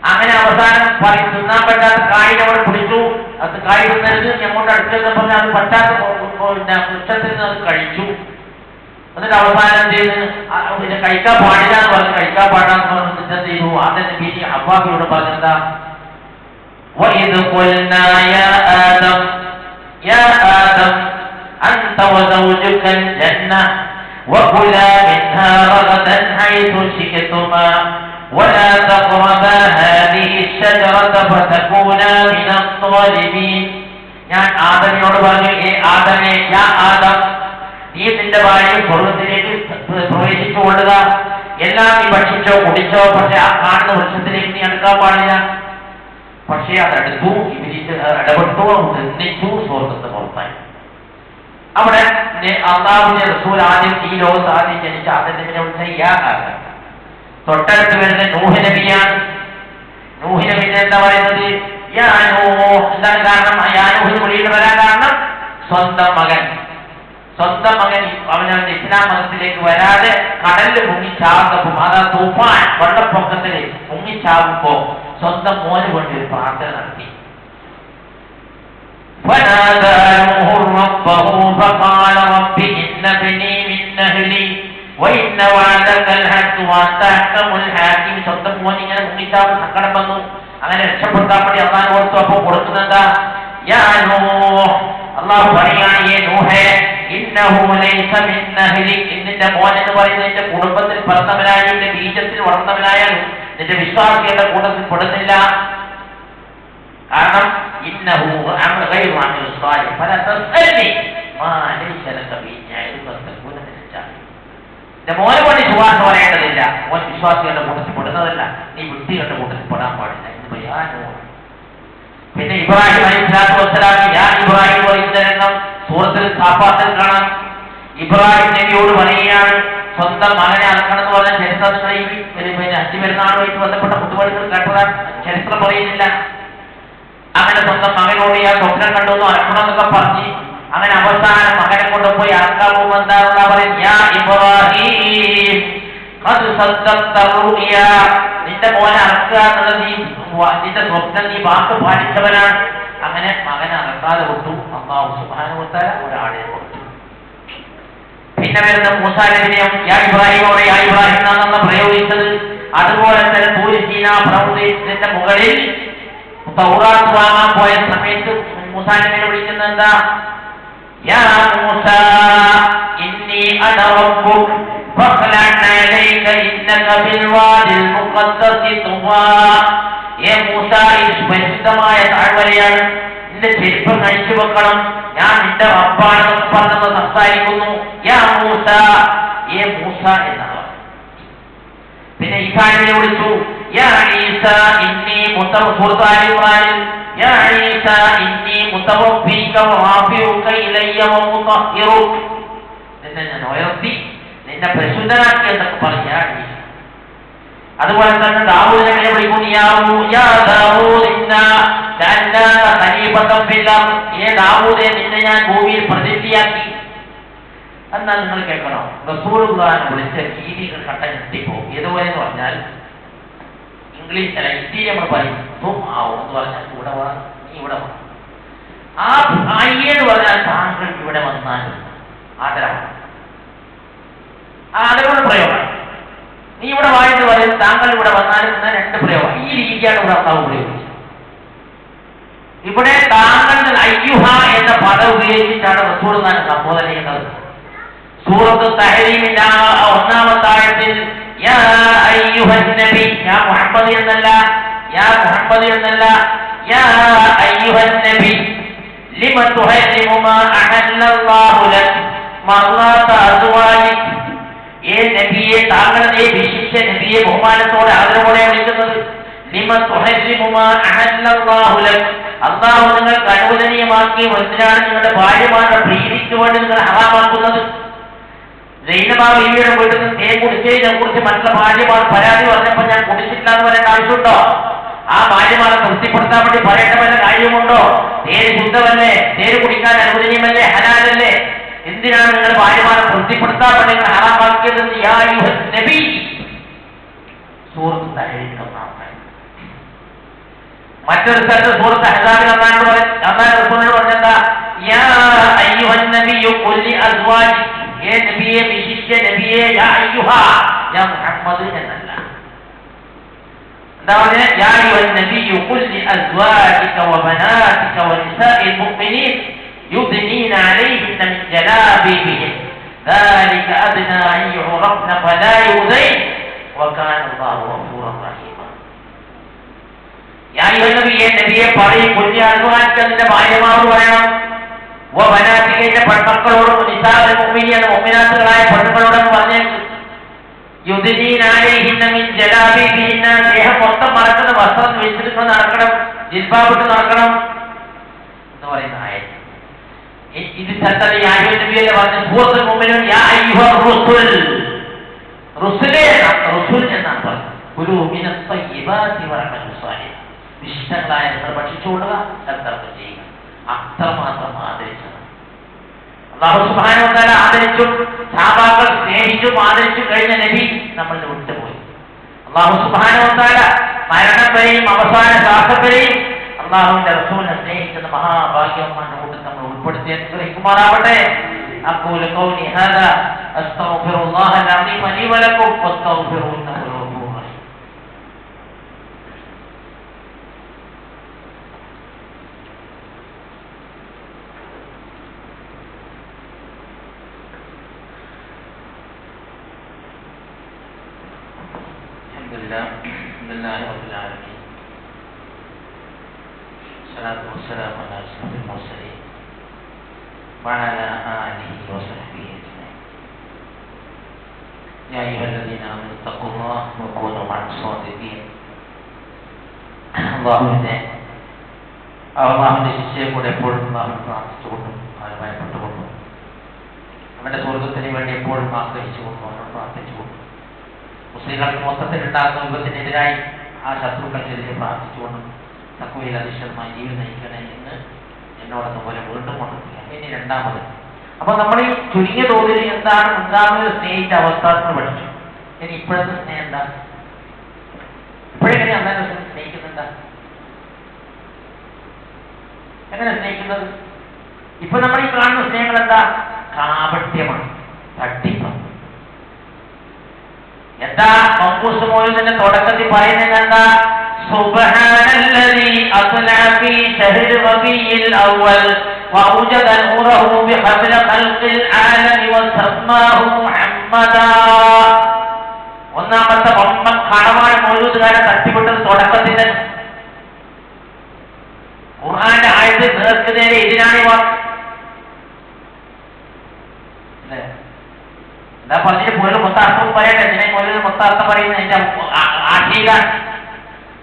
അങ്ങനെ അവസാനം തിന്നാൻ പറ്റാത്ത കായിനെ അവിടെ പിടിച്ചു. അത് കായ് തിന്നരുത്, ഞങ്ങളുടെ അടുത്തെന്ന് പറഞ്ഞാൽ അത് പറ്റാത്ത വൃക്ഷത്തിൽ നിന്ന് അത് കഴിച്ചു. എന്നിട്ട് അവസാനം ചെയ്ത് പിന്നെ കഴിക്കാൻ പാടില്ല എന്ന് പറഞ്ഞു. കഴിക്കാൻ പാടില്ലാന്ന് പറഞ്ഞിട്ട് എന്ത് ചെയ്തു? ആദ്യം നബി ഹവ്വായോട് പറഞ്ഞെന്താ? وَإِذْ قُلْنَا يَا آدَمُ أنت وزوجك الجنة وكلا منها رغدا حيث شئتما ولا تقربا هذه الشجرة فتكونا من الظالمين. ഞാൻ ആദമിനോട് പറഞ്ഞു, ആദമേ, യാ ആദം, നീ നിന്റെ ഭാര്യയെ സ്വർഗത്തിലേക്ക് പ്രവേശിച്ചു കൊള്ളുക. എല്ലാം നീ ഭക്ഷിച്ചോ കുടിച്ചോ, പക്ഷെ ആ കാണുന്ന വൃക്ഷത്തിലേക്ക് നീ അടുക്കാൻ പാടില്ല. പക്ഷേ അതെടുത്തു, ഇവരിച്ച് ഇടപെട്ടു, നിന്നിച്ചു, സ്വർഗത്ത് പുറത്തായി. അവിടെ അല്ലാഹുവിന്റെ റസൂൽ ആദ്യം ഈ ലോകത്ത് ആദ്യം ജനിച്ച അതിന്റെ തൊട്ടടുത്ത് വരുന്ന നൂഹ് നബിയാണ്. നൂഹ് നബിനെ എന്താ പറയുന്നത്? യാ നൂഹ്. എന്താണ് കാരണം? യാ നൂഹ് വിളിയിൽ വരാൻ കാരണം സ്വന്തം മകൻ അവനവന്റെ ഇസ്ലാം മതത്തിലേക്ക് വരാതെ കടലിൽ മുങ്ങിച്ചാവുന്നപ്പോ, അതാ തൂഫാൻ വെള്ളപ്പൊക്കത്തിൽ മുങ്ങിച്ചാവുമ്പോ സ്വന്തം മോന് വേണ്ടി ഒരു പ്രാർത്ഥന നടത്തി. فنادى نوح ربه فقال رب إن ابني من أهلي وإن وعدك الحق وأنت أحكم الحاكمين. സ്വന്തം മോൻ ഇങ്ങനെ മുങ്ങിച്ചാവ് സങ്കടം വന്നു. അങ്ങനെ രക്ഷപ്പെടുത്താൻ വേണ്ടി അള്ളാഹു ഓർത്തു. അപ്പോൾ കൊടുക്കുന്നതാ യാ നൂഹ്. അള്ളാഹു പറയാണ്, ഏ നൂഹേ, ഇന്നഹു ലൈസ മിൻ അഹ്ലി. നിന്റെ മോൻ എന്ന് പറയുന്നത് നിന്റെ കുടുംബത്തിൽ പിറന്നവനായാലും നിന്റെ ബീജത്തിൽ വളർന്നവനായാലും നിന്റെ വിശ്വാസികളുടെ കൂട്ടത്തിൽ പെടുന്നില്ല. കാരണം ഇന്നഹു ഗൈറു അമിൽ സ്വാലിഹ് ഫലാ തസ്അൽനി മാ ലൈസ ലക ബിഹി ഇൽമുൻ ഫതകൂന മിനൽ ജാഹിലീൻ. നിന്റെ മോനെ കൊണ്ട് ശുപാർശ പറയേണ്ടതില്ല. മോൻ വിശ്വാസികളുടെ കൂട്ടത്തിൽ പെടുന്നതല്ല, നീ വൃത്തികളുടെ കൂട്ടത്തിൽ പെടാൻ പാടില്ല എന്ന് പറയാനോ. പിന്നെ ഇബ്രാഹിം അലൈഹിസ്സലാത്തു വസ്സലാം യാ ഇബ്രാഹിം പറയുന്ന രംഗം സൂറത്തുൽ സാഫാത്തിൽ കാണാം. ഇബ്രാഹിം നബിയോട് പറയുകയാണ്, സ്വന്തം മകനെ അറക്കണമെന്ന് പറഞ്ഞ ചരിത്രത്തിൽ അഞ്ചു പെരുന്നാളുമായിട്ട് ബന്ധപ്പെട്ട കുത്തുപാടുകൾ കേട്ടതാണ്. ചരിത്രം പറയുന്നില്ല. അങ്ങനെ സ്വന്തം മകനോട് ഞാൻ സ്വപ്നം കണ്ടുവന്നു അറക്കണമെന്നൊക്കെ പറഞ്ഞ് അങ്ങനെ അവസാനം മകനെ കൊണ്ടുപോയി അറക്കാൻ പോകുമ്പോൾ എന്താണെന്നാ പറയുന്നത്? യാ ഇബ്രാഹിം അത് സദ്ദഖ്തറുയ, നിന്റെ മോനെ അറക്കുക എന്നുള്ളത് നിന്റെ സ്വപ്നം നീ വാക്ക് പാലിച്ചവനാണ്. അങ്ങനെ മകനെ അറക്കാതെ വിട്ടു. അല്ലാഹു സുബ്ഹാനഹു വ തആല ഒരാളെ കൊടുത്തു. പിന്നെ വരുന്ന മൂസാ നബിയെയും യാ ഇബ്രാഹിമോടെ യാ ഇബ്രാഹിം എന്നാണ് പ്രയോഗിച്ചത്. അതുപോലെ തന്നെ തൂരി സീനാ പർവ്വതത്തിന്റെ മുകളിൽ തൗറാത്ത് വാങ്ങാൻ പോയ സമയത്ത് മൂസാ നബിയെ വിളിക്കുന്നത് എന്താ? യാ മൂസാ ഇന്നി അന റബ്ബുക ഫഖ്ലഅ അലൈക ഇന്നക ബിൽ വാദിൽ മുഖദ്ദസി തുവാ. ഏ മൂസാ, ഇത് പരിശുദ്ധമായ താഴ്വരയാണ്, നിന്റെ ചെരുപ്പ് കഴിച്ചു വെക്കണം, ഞാൻ നിന്റെ റബ്ബാണെന്ന് പറഞ്ഞത് സംസാരിക്കുന്നു. യാ മൂസ, ഏ മൂസ എന്നാണ്. പിന്നെ ഈസാനെ വിളിച്ചു. യാ ഈസ ഇന്നി മുതവഫിറുക, യാ ഈസ ഇന്നി മുതവഫിക വറാഫിഉക ഇലയ്യ വമുതഹിറുക, നിന്നെ ഞാൻ ഉയർത്തി നിന്നെ പരിശുദ്ധനാക്കി എന്നൊക്കെ പറഞ്ഞു. യാ ഈസ. അതുപോലെ തന്നെ ദാവൂദിനെ വിളിക്കുന്നു. യാ ദാവൂദ് ഇന്നാ ജഅൽനാക ഖലീഫത്തൻ ഫിൽ അർദ്, ഏ ദാവൂദേ നിന്നെ ഞാൻ ഭൂമിയിൽ പ്രതിഷ്ഠയാക്കി. എന്നാ നിങ്ങൾ കേൾക്കണം, റസൂലുള്ളാഹിനെ വിളിച്ച രീതികൾ കണ്ട ഞെട്ടിപ്പോകും. ഏതുപോലെ എന്ന് പറഞ്ഞാൽ ഇംഗ്ലീഷ് അല്ല, ഹിന്ദിയിൽ നമ്മൾ പറയും എന്ന് പറഞ്ഞാൽ ഇവിടെ വാ, നീ ഇവിടെ വാ. ആ എന്ന് പറഞ്ഞാൽ താങ്കൾ ഇവിടെ വന്നാൽ ആദരവാണ്, ആദരവുള്ള പ്രയോഗമാണ്. നീ ഇവിടെ വായെന്ന് പറയും, താങ്കൾ ഇവിടെ വന്നാലും എന്ന രണ്ട് പ്രയോഗം. ഈ രീതിയാണ് ഇവിടെ അള്ളാഹു ഉപയോഗിച്ചത്. ഇവിടെ താങ്കൾ അയ്യുഹ എന്ന പദം ഉപയോഗിച്ചിട്ടാണ് റസൂലുള്ളാഹിനെ സംബോധന ചെയ്യുന്നത്. സൂറത്ത് തഹരീമിന്റെ ഒന്നാമത്തെ ആയത്തിൽ യാ അയ്യുഹൻ നബി, യാ മുഹമ്മദ് എന്നല്ല, യാ മുഹമ്മദ് എന്നല്ല, യാ അയ്യുഹൻ നബി ലിമ തുഹരിമു മാ അഹല്ലല്ലാഹു ലക മർളാത അസ്വാജിക. ഏ നബിയെ, താങ്കളെ വിശിഷ്ട നബിയെ ബഹുമാനത്തോടെ ആദരവോടെ വിളിക്കുന്നത്. ലിമ തുഹരിമു മാ അഹല്ലല്ലാഹു ലക, അല്ലാഹു നിങ്ങൾക്ക് അനുവദനീയമാക്കിയ എന്തിനാണ് നിങ്ങളുടെ ഭാര്യമാരുടെ പ്രീതിക്ക് വേണ്ടി നിങ്ങൾ ഹറാമാക്കുന്നത്? സൈനബാ ബീവിയുടെ വീട്ടിൽ നിന്ന് തേൻ കുടിച്ചതിനെ കുറിച്ച് മറ്റുള്ള ഭാര്യമാർ പരാതി പറഞ്ഞപ്പോൾ ഞാൻ കുടിച്ചിട്ടില്ല എന്ന് പറയേണ്ട ആവശ്യമുണ്ടോ? ആ ഭാര്യമാരെ തൃപ്തിപ്പെടുത്താൻ വേണ്ടി പറയേണ്ട വല്ല കാര്യമുണ്ടോ? തേര് ശുദ്ധമല്ലേ, തേര് കുടിക്കാൻ അനുവദനീയമല്ലേ, ഹലാലല്ലേ? എന്തിനാണ് നിങ്ങൾ ഭാര്യമാരെ തൃപ്തിപ്പെടുത്താൻ വേണ്ടി നിങ്ങൾ ഹറാമാക്കിയതെന്ന് യാ അയ്യുഹൻ നബി സൂറത്ത് തഹരീമിന്റെ ഒന്നാമത്തെ. മറ്റൊരു സ്ഥലത്ത് സൂറത്ത് അഹ്സാബിൽ റസൂലിനോട് പറഞ്ഞെന്താ? യാ അയ്യുഹൻ നബിയ്യു ഖുൽ ലി അസ്വാജിക, ഏ നബിയെ വിശിഷ്യ നബിയെ, യാ അയ്യുഹ, യാ മുഹമ്മദ് എന്നല്ല. എന്താ പറഞ്ഞത്? യാ അയ്യുഹൻ നബിയ്യു ഖുൽ ലി അസ്വാജിക വബനാതിക വനിസാഇൽ മുഅ്മിനീൻ യുദ്നീന അലൈഹിന്ന മിൻ ജലാബിബിഹിൻ ذلك أدنى أن يعرفن فلا يؤذين وكان الله غفورا رحيما. യാ അയ്യുഹൻ നബിയെ, നബിയെ പറയും, കുഞ്ഞ് അസ്വാജിന്റെ ഭാര്യമാരോട് പറയണം, വബനാതികയുടെ പെൺമക്കളോടും നിസാഇൽ മുഅ്മിനീൻ മുഅ്മിനാത്തുകളായ പെൺമക്കളോടും പറഞ്ഞേക്ക്. യുദ്നീന അലൈഹിന്ന മിൻ ജലാബിബിഹിൻ, ദേഹം മൊത്തം മറക്കുന്ന വസ്ത്രം വെച്ചിട്ട് നടക്കണം, ജിൽബാബിട്ട് നടക്കണം എന്ന് പറയുന്ന ആയത്ത്. ഇത് സ്ഥലത്ത് യാ അയ്യുഹൻ നബിയെ പറഞ്ഞ സൂറത്തുൽ മുഅ്മിനൂൻ യാ അയ്യുഹർ റുസുൽ, റുസുലേ റസൂൽ എന്നാണ് പറഞ്ഞത്. കുലൂ മിനത് തയ്യിബാതി വഅമലു സാലിഹ്, വിശിഷ്ടങ്ങളായ നിങ്ങൾ ഭക്ഷിച്ചുകൊള്ളുക, സൽക്കർമ്മം ചെയ്യുക. അത്രമാത്രം ആദരിച്ചത് അല്ലാഹു സുബ്ഹാനഹു വ തആല ആദരിച്ചും സഹാബാക്കൾ സ്നേഹിച്ചും ആദരിച്ചും കഴിഞ്ഞ നബി നമ്മളിൽ വിട്ടുപോയി. അല്ലാഹു സുബ്ഹാനഹു വ തആല മരണം വരെയും അവസാന ശ്വാസം വരെയും അല്ലാഹുവിന്റെ റസൂലിനെ സ്നേഹിക്കുന്ന മഹാഭാഗ്യവാന്മാരുടെ കൂട്ടത്തിൽ നമ്മൾ ഉൾപ്പെടുത്തി അനുഗ്രഹിക്കുമാറാവട്ടെ. അഖൂലു ഖൗലി ഹാദാ അസ്തഗ്ഫിറുല്ലാഹൽ അസീം ലി വലക്കും വസ്തഗ്ഫിറൂഹു ഇന്നഹു ഗഫൂറുർ റഹീം. അൽഹംദുലില്ലാഹി റബ്ബിൽ ആലമീൻ, സ്വലാത്തു വസ്സലാമു അലാ അഷ്റഫിൽ മുർസലീൻ വഅലാ ആലിഹി വസഹ്ബിഹി അജ്മഈൻ. യാ അയ്യുഹല്ലദീന ആമനൂ തഖുല്ലാഹ വകൂനൂ മഅസ് സ്വാദിഖീൻ. അല്ലാഹുവിന്റെ ശിക്ഷയെ കൂടെ എപ്പോഴും അല്ലാഹു പ്രാർത്ഥിച്ചുകൊണ്ടും അവനെ ഭയപ്പെട്ടുകൊണ്ടും അവന്റെ സ്വർഗത്തിന് വേണ്ടി എപ്പോഴും ആഗ്രഹിച്ചുകൊണ്ടും അവനോട് പ്രാർത്ഥിച്ചുകൊണ്ടും മുസ്ലിങ്ങൾക്ക് മൊത്തത്തിലുണ്ടാകുന്ന വിപത്തിനെതിരായി ആ ശത്രുക്കൾക്കെതിരെ പ്രാർത്ഥിച്ചുകൊണ്ടും തഖ്വയിൽ അധിഷ്ഠിതമായി ജീവിതം നയിക്കണേ എന്ന് എന്നോടൊന്നും പോലെ വീണ്ടും കൊണ്ടിരിക്കുകയാണ്. ഇനി രണ്ടാമത്, അപ്പൊ നമ്മൾ ഈ ചുരുങ്ങിയ തോതിൽ എന്താണ് മുൻഗാമികൾ സ്നേഹിച്ച അവസ്ഥ എന്ന് പഠിച്ചു. ഇനി ഇപ്പോഴത്തെ സ്നേഹം എന്താ? ഇപ്പോഴെങ്ങനെ അള്ളാഹു റസൂൽ സ്നേഹിക്കുന്നുണ്ടാ? എങ്ങനെ സ്നേഹിക്കുന്നത്? ഇപ്പൊ നമ്മൾ ഈ കാണുന്ന സ്നേഹങ്ങൾ എന്താ? കാപട്യമാണ്, തട്ടിപ്പാണ്. എന്താ മൗഖൂസ് മൗലൂദിന്റെ തുടക്കത്തിൽ പറയുന്നത്? എന്താ? സുബ്ഹാനല്ലദീ അസ്നാ ഫീ ശഹ്രി റബീഇൽ അവ്വൽ വഅൗജദ നൂറഹു ബിഖബ്ല ഖൽഖിൽ ആലമി വസമ്മാഹു മുഹമ്മദാ. ഒന്നാമത്തെ വമ്പൻ കടമാണ് മൗലൂദുകാരെ തട്ടിവിട്ടത് തുടക്കത്തിൽ തന്നെ. ഖുർആന്റെ ആയത്ത് നേർക്ക് നേരെ എതിരാണ് ഈ വാക്ക്. എന്താ പറഞ്ഞിട്ട് പോലും മൊത്തം അർത്ഥം പറയട്ടെ. ഇതിനെ പോലും മൊത്തം അർത്ഥം പറയുന്നത് എന്റെ ആശീക.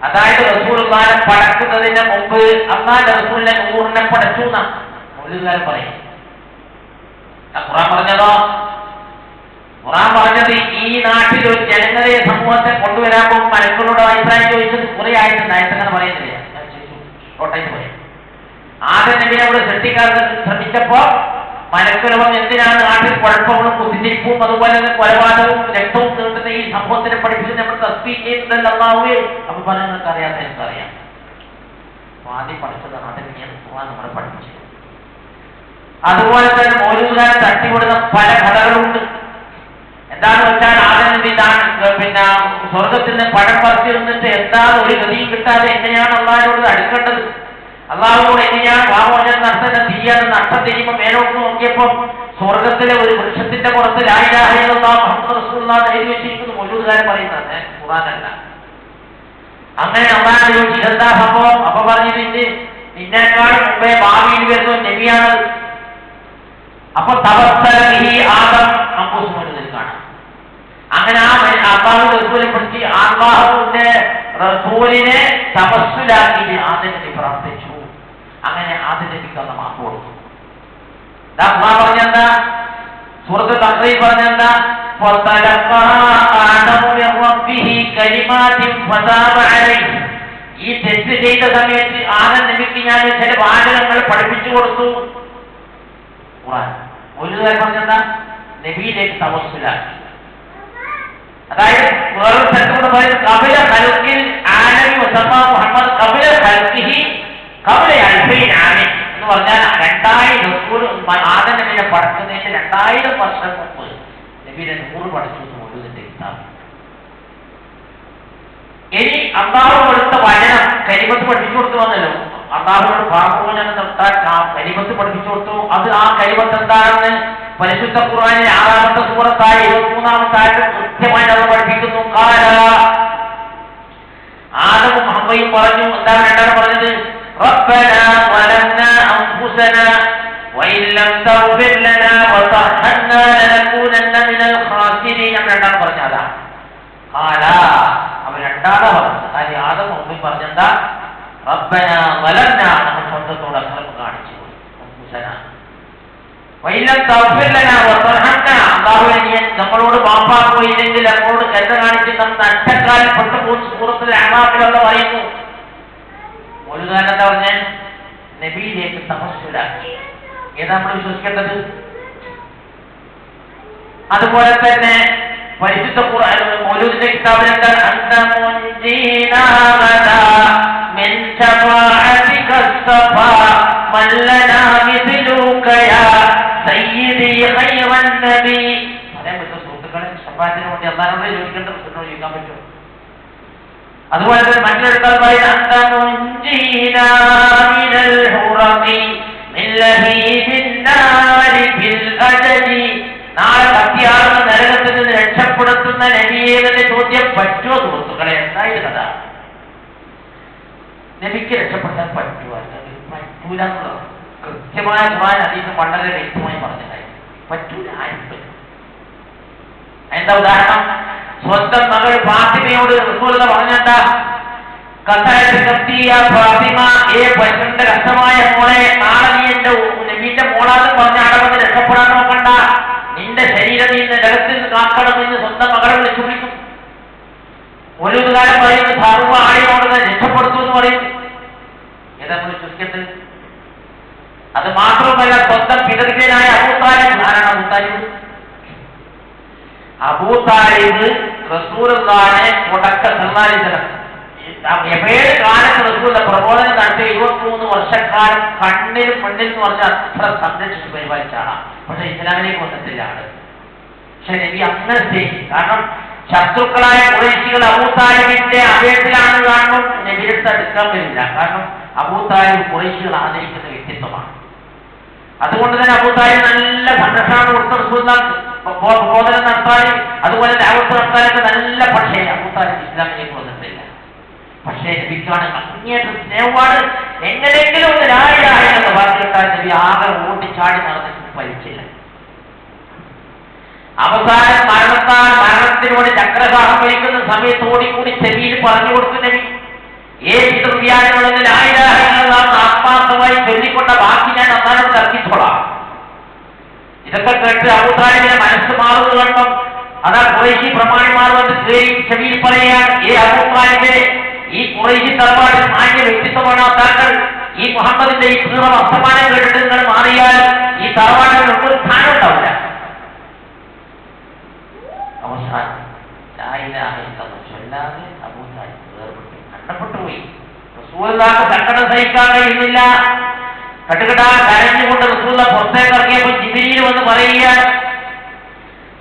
അതായത് റസൂലുള്ളാഹിനെ പടക്കുന്നതിന് മുമ്പ് അല്ലാഹുവിന്റെ റസൂലിനെ നൂറിനെ പടച്ചു എന്നാ മൗലൂദുകാരൻ പറയും. ഖുർആൻ പറഞ്ഞതോ? ഖുർആൻ പറഞ്ഞത് ഈ നാട്ടിൽ ഒരു ജനങ്ങളെ സമൂഹത്തെ കൊണ്ടുവരാൻ പോകും മലക്കളോട് അഭിപ്രായം ചോദിച്ചത് കുറെ ആയിട്ട് നയത്തങ്ങനെ പറയുന്നില്ല. ഷോർട്ടായിട്ട് പറയാം. ആദ്യം നബിയെ അവിടെ സൃഷ്ടിക്കാൻ ശ്രമിച്ചപ്പോ മലക്കൾ പറഞ്ഞ് എന്തിനാണ് നാട്ടിൽ കുഴപ്പങ്ങളും കുത്തിരിപ്പും അതുപോലെ തന്നെ കൊലപാതകവും രക്തവും തീർക്കുന്ന ഈ സംഭവത്തിനെ പഠിപ്പിച്ച് നമ്മൾ തസ്ബീഹ് ചെയ്യുന്നുണ്ടല്ലോ അല്ലാഹുവേ. അപ്പൊ പറഞ്ഞ നിങ്ങൾക്ക് അറിയാത്ത എനിക്കറിയാം. ആദ്യം പഠിച്ചത് നാട്ടിൽ നമ്മളെ പഠിപ്പിച്ചത്. അതുപോലെ തന്നെ മൗലൂദുകാരെ തട്ടിവിടുന്ന പല കഥകളുണ്ട്. എന്താണെന്ന് വെച്ചാൽ ആദ്യം പിന്നെ സ്വർഗത്തിൽ നിന്ന് പഴം പറിച്ചിരുന്നിട്ട് എന്താണ് ഒരു ഗതിയും കിട്ടാതെ എങ്ങനെയാണ് അള്ളാഹിനോട് അടുക്കേണ്ടത്, അള്ളാഹുവോട് എങ്ങനെയാണ് വാമോചനം നടത്തേണ്ടത്, തീയാതെ നഷ്ടം തിരിയുമ്പോൾ മേലോട്ട് നോക്കിയപ്പോൾ സ്വർഗത്തിലെ ഒരു വൃക്ഷത്തിന്റെ പുറത്ത് ലാ ഇലാഹ ഇല്ലല്ലാഹ് മുഹമ്മദ് റസൂലുള്ളാഹ് എഴുതി വെച്ചിരിക്കുന്നു. മൗലൂദുകാരൻ പറയുന്നത്, ഖുർആനല്ല. അങ്ങനെ അള്ളാഹ് ചോദിച്ചു ഇതെന്താ സംഭവം? അപ്പൊ പറഞ്ഞിട്ട് നിന്നെക്കാളും മുമ്പേ ഭാവിയിൽ വരുന്ന നബിയാണ്. അപ്പൊ തവസ്സലഹി ആദം അമ്പൂസുമൊരു കാണാം. അങ്ങനെ ആ അള്ളാഹുവിന്റെ റസൂലിനെ പിടിച്ച് അള്ളാഹുവിന്റെ റസൂലിനെ തപസ്സുലാക്കി ആദ്യം നബി പ്രാർത്ഥിച്ചു. അങ്ങനെ ആദ്യം നബിക്ക് അന്ന് മാപ്പ് കൊടുത്തു. പറഞ്ഞെന്താ? സൂറത്തുൽ ബഖറയിൽ പറഞ്ഞെന്താ? ഈ തെറ്റ് ചെയ്ത സമയത്ത് ആദ്യം നബിക്ക് ഞാൻ ചില വാചകങ്ങൾ പഠിപ്പിച്ചു കൊടുത്തു. ഒരു പറഞ്ഞെന്താ? നബിയിലേക്ക് തവസ്സുലാക്കി. അതായത് വേറൊരു സ്ഥലത്തോട് പറയുന്നത് കബില ഖൽഖിൽ ആലമി വസമ്മ മുഹമ്മദ് കബില ഖൽഖിഹി കബില അൽഫൈൻ ആമി എന്ന് പറഞ്ഞാൽ 2000 ആദം നബിയെ പഠിക്കുന്നതിന് 2000 വർഷം മുമ്പ് നബിയെ 100 പഠിച്ചു മൗലൂദിന്റെ കിതാബ്. ഇനി അള്ളാഹു കൊടുത്ത വചനം കലിമത്ത് പഠിപ്പിച്ചു കൊടുത്തു വന്നല്ലോ. അള്ളാഹുവിനോട് പാപമോചനം നടത്താൻ ആ കലിമത്ത് പഠിപ്പിച്ചു കൊടുത്തു. അത് ആ കലിമത്ത് എന്താണെന്ന് പരിശുദ്ധ ഖുർആനിലെ 6-ാമത്തെ സൂറത്തായ 23-ാമത്തെ ആയത്തിൽ കൃത്യമായിട്ട് അത് പഠിപ്പിക്കുന്നു. ആദമും ഹവ്വയും പറഞ്ഞു. എന്താണ് രണ്ടാമത് പറഞ്ഞത്? റബ്ബനാ വലംനാ അൻഫുസനാ വഇൻ ലം തഗ്ഫിർ ലനാ വതർഹംനാ ലനകൂനന്ന മിനൽ ഖാസിരീൻ. രണ്ടാമത് പറഞ്ഞ അതാ. അവർ രണ്ടാമത് പറഞ്ഞു. അതായത് ആദമും ഹവ്വയും പറഞ്ഞെന്താ? റബ്ബനാ വലംനാ, നമ്മൾ സ്വന്തത്തോട് അക്രമം കാണിച്ചു. അൻഫുസനാ നമ്മളോട് മാപ്പാക്കുകയില്ലെങ്കിൽ നമ്മളോട് കരുത കാണിച്ച് നമ്മൾ നഷ്ടക്കാലം പെട്ടുപോകുന്ന സൂറത്തിൽ അഹ്സാബിലുള്ള പറയുന്നു. മൗലൂദുകാരൻ എന്താ പറഞ്ഞേ? നബിയിലേക്ക് തവസ്സുലാക്കി. ഏതാ നമ്മൾ വിശ്വസിക്കേണ്ടത്? അതുപോലെ തന്നെ പരിശുദ്ധ ഖുർആൻ മൗലൂദിന്റെ കിതാബിൽ എന്താണ്? അൻത മുൻജീനാ ഗദാ മിൻ ശഫാഅതിക സഫാ മല്ലനാ മിസ്ലുക യാ സയ്യിദി ഖൈറൻ നബി. പറയാൻ പറ്റും സുഹൃത്തുക്കളെ, ശഫാഅത്തിന് വേണ്ടി അല്ലാഹുവോട് ചോദിക്കേണ്ട പ്രശ്നങ്ങൾ ചോദിക്കാൻ പറ്റും. അതുപോലെ തന്നെ മറ്റൊരിടത്ത് പറയുന്നത് അൻത മുൻജീനാ മിനൽ ഹുറമി മിൻ ലഹീബിൻ നാരി ഫിൽ അജലി. നാളെ കത്തിയാറുന്ന നരകത്തിൽ നിന്ന് രക്ഷപ്പെടുത്തുന്ന നബിയെ തന്നെ ചോദ്യം പറ്റുമോ സുഹൃത്തുക്കളെ? എന്തായിട്ട് കഥ? നബിക്ക് രക്ഷപ്പെടാൻ പറ്റുമോ? പറ്റൂല എന്നുള്ളത് കൃത്യമായ ഖുർആൻ ഹദീസ് വളരെ വ്യക്തമായി പറഞ്ഞതായി. പറ്റൂല, ആരും പറ്റും. എന്താ ഉദാഹരണം? സ്വന്തം മകൾ ഫാത്തിമയോട് റസൂലുള്ളാഹി പറഞ്ഞെന്താ? പശുവിന്റെ കഷ്ടമായ മോളെ, നാളെ നീ എന്റെ നബിന്റെ മോളാന്ന് പറഞ്ഞ അടവന്ന് രക്ഷപ്പെടാൻ നോക്കണ്ട, നിന്റെ ശരീരം നീ നരകത്തിൽ നിന്ന് കാക്കണം എന്ന് സ്വന്തം മകളെ വിളിച്ചു വിളിക്കും. മൗലൂദുകാരൻ പറയുന്നത് സർവ്വ ആളിനോട് രക്ഷപ്പെടുത്തു എന്ന് പറയും. ഏതാ നമ്മൾ വിശ്വസിക്കേണ്ടത്? അത് മാത്രമല്ല, സ്വന്തം പിതൃവ്യനായ അബൂ താലിബ്, ആരാണ് അബൂ താലിബ്? അബൂ താലിബ് റസൂലുള്ളാഹിനെ ഏത് കാലത്ത് റസൂലുള്ള പ്രബോധനം നടത്തിയ 23 വർഷക്കാലം കണ്ണിലും മണ്ണിൽ എന്ന് പറഞ്ഞാൽ അത്ര സംരക്ഷിച്ച് പരിപാലിച്ച ആളാണ്. പക്ഷെ ഇസ്ലാമിലേക്ക് വന്നിട്ടില്ല ആള്. പക്ഷെ നബി അങ്ങനെ ചെയ്യും. കാരണം ശത്രുക്കളായ ഖുറൈശികൾ അബൂതാലിബിന്റെ അഭയത്തിലാണ് കാണുമ്പോൾ നബിയെടുത്ത് അടുക്കാൻ വരില്ല. കാരണം അബൂതാലിബ് ഖുറൈശികൾ ആദരിക്കുന്ന വ്യക്തിത്വമാണ്. അതുകൊണ്ട് തന്നെ അബൂതാലിബ് നല്ല സംരക്ഷണം കൊടുത്ത റസൂലുള്ളാഹിക്ക് പ്രബോധനം നടത്താനും അതുപോലെ ദഅവത്ത് നടത്താനൊക്കെ നല്ല. പക്ഷേ അബൂതാലിബ് ഇസ്ലാമിലേക്ക് വന്നിട്ടില്ല. പക്ഷേ നബിക്കാണ് അങ്ങേയറ്റം സ്നേഹമാണ്. എങ്ങനെയെങ്കിലും ഒന്ന് ലാ ഇലാഹ ഇല്ലല്ലാഹ് പറഞ്ഞിട്ടാൽ നബി ആകെ ഓടിച്ചാടി നടന്നിട്ട് പരിചയില്ല. അവസാനം മരണത്തിനോട് ചക്രസാഹം വഹിക്കുന്ന സമയത്ത് ഓടിക്കൂടി ചെവിയിൽ പറഞ്ഞു കൊടുത്തു നബി. ഏത് വ്യാജങ്ങളൊന്നും ലാ ഇലാഹ ഇല്ലല്ലാഹ് ആത്മാർത്ഥമായി ചൊല്ലിക്കൊണ്ട ബാക്കി ഞാൻ അള്ളാഹുവിനോട് അർപ്പിച്ചോളാം. ഇതൊക്കെ കേട്ട് അബൂതാലിബിന്റെ മനസ്സ് മാറുന്നത് കണ്ടോ അതാ ഖുറൈശി പ്രമാണിമാർ വന്ന് ചെവിയിൽ പറയുകയാണ്, ഏ അബൂതാലിബേ, ഈ ഖുറൈശി തറവാട്ടിൽ മാന്യ വ്യക്തിത്വമാണ് താങ്കൾ. ഈ മുഹമ്മദിന്റെ ഈ തീവ്ര വർത്തമാനം കേട്ടിട്ട് നിങ്ങൾ മാറിയാൽ ഈ തറവാട്ടിൽ ഒരു സ്ഥാനം ഉണ്ടാവില്ല. അവസാനം ലാ ഇലാഹ ഇല്ലല്ലാഹ് ചൊല്ലാതെ അബൂതാലിബ് വേർപെട്ടു, മരണപ്പെട്ടു പോയി. റസൂലുള്ളാഹിക്ക് സങ്കടം സഹിക്കാൻ കഴിയുന്നില്ല. കടുകടാ കരഞ്ഞുകൊണ്ട് റസൂലുള്ള പുറത്തേക്ക് ഇറങ്ങിയപ്പോൾ ജിബ്രീൽ വന്ന് പറയുകയാണ്,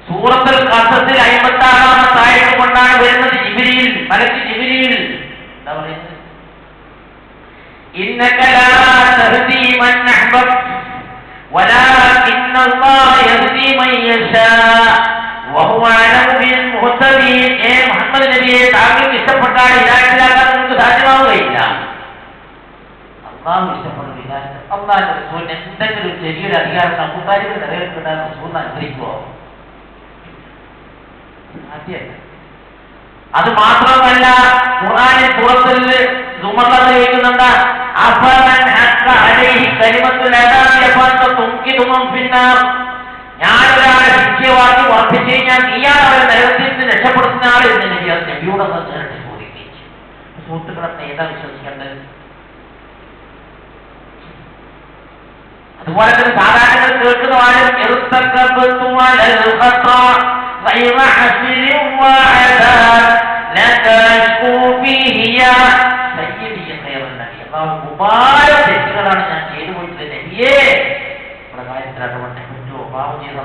സൂറത്തുൽ ഖസസിൽ 56-ാമത്തെ ആയത്ത് കൊണ്ടാണ് വരുന്നത്. ജിബ്രീൽ, മലക്ക് ജിബ്രീൽ എന്താ പറയുന്നത്? ഇന്നക ലാ തഹ്ദീ മൻ അഹ്ബബ്ത വലാകിന്ന അല്ലാഹ യഹ്ദീ മൻ യശാ വഹുവ അഅലമു ബിൽ മുഹ്തദീൻ. ഏ മുഹമ്മദ് നബിയെ, താങ്കൾക്ക് ഇഷ്ടപ്പെട്ടാൽ ഹിദായത്തിലാക്കാൻ നിങ്ങൾക്ക് സാധ്യമാവുകയില്ല. അള്ളാഹു ഇഷ്ടപ്പെടുന്ന ഹിദായത്ത് അള്ളാഹുവിന്റെ റസൂലിന് എന്തെങ്കിലും ചെറിയൊരു അധികാരം അബൂതാലിബിന് നിലനിൽക്കാൻ റസൂലിനെ അനുസരിക്കുമോ? അത് മാത്രമല്ല, ഖുർആനിൽ സൂറത്തുൽ സുമറിൽ ചോദിക്കുന്നുണ്ട്, അഫമൻ ഹഖ അലൈഹി കലിമത്തുൽ അദാബി ഫഅൻത തുൻകിദു മൻ ഫിന്നാർ. ഞാൻ ഒരാളെ ശിക്ഷവാക്കി വർദ്ധിച്ചു കഴിഞ്ഞാൽ നീയാണ് അവരെ നരകത്തിൽ നിന്ന് രക്ഷപ്പെടുത്തുന്ന ആൾ എന്ന് നബിയോട് നേരിട്ട് ചോദിക്കുകയും. സുഹൃത്തുക്കളെ ഏതാ വിശ്വസിക്കേണ്ടത്? അതുപോലെ തന്നെ സാധാരണ കേൾക്കുന്ന ആരും തെറ്റുകളാണ് ഞാൻ ചെയ്തു പോയിട്ട് നബിയേ നമ്മുടെ കാര്യത്തിലാണ് പറ്റുമോ പാവം ചെയ്ത്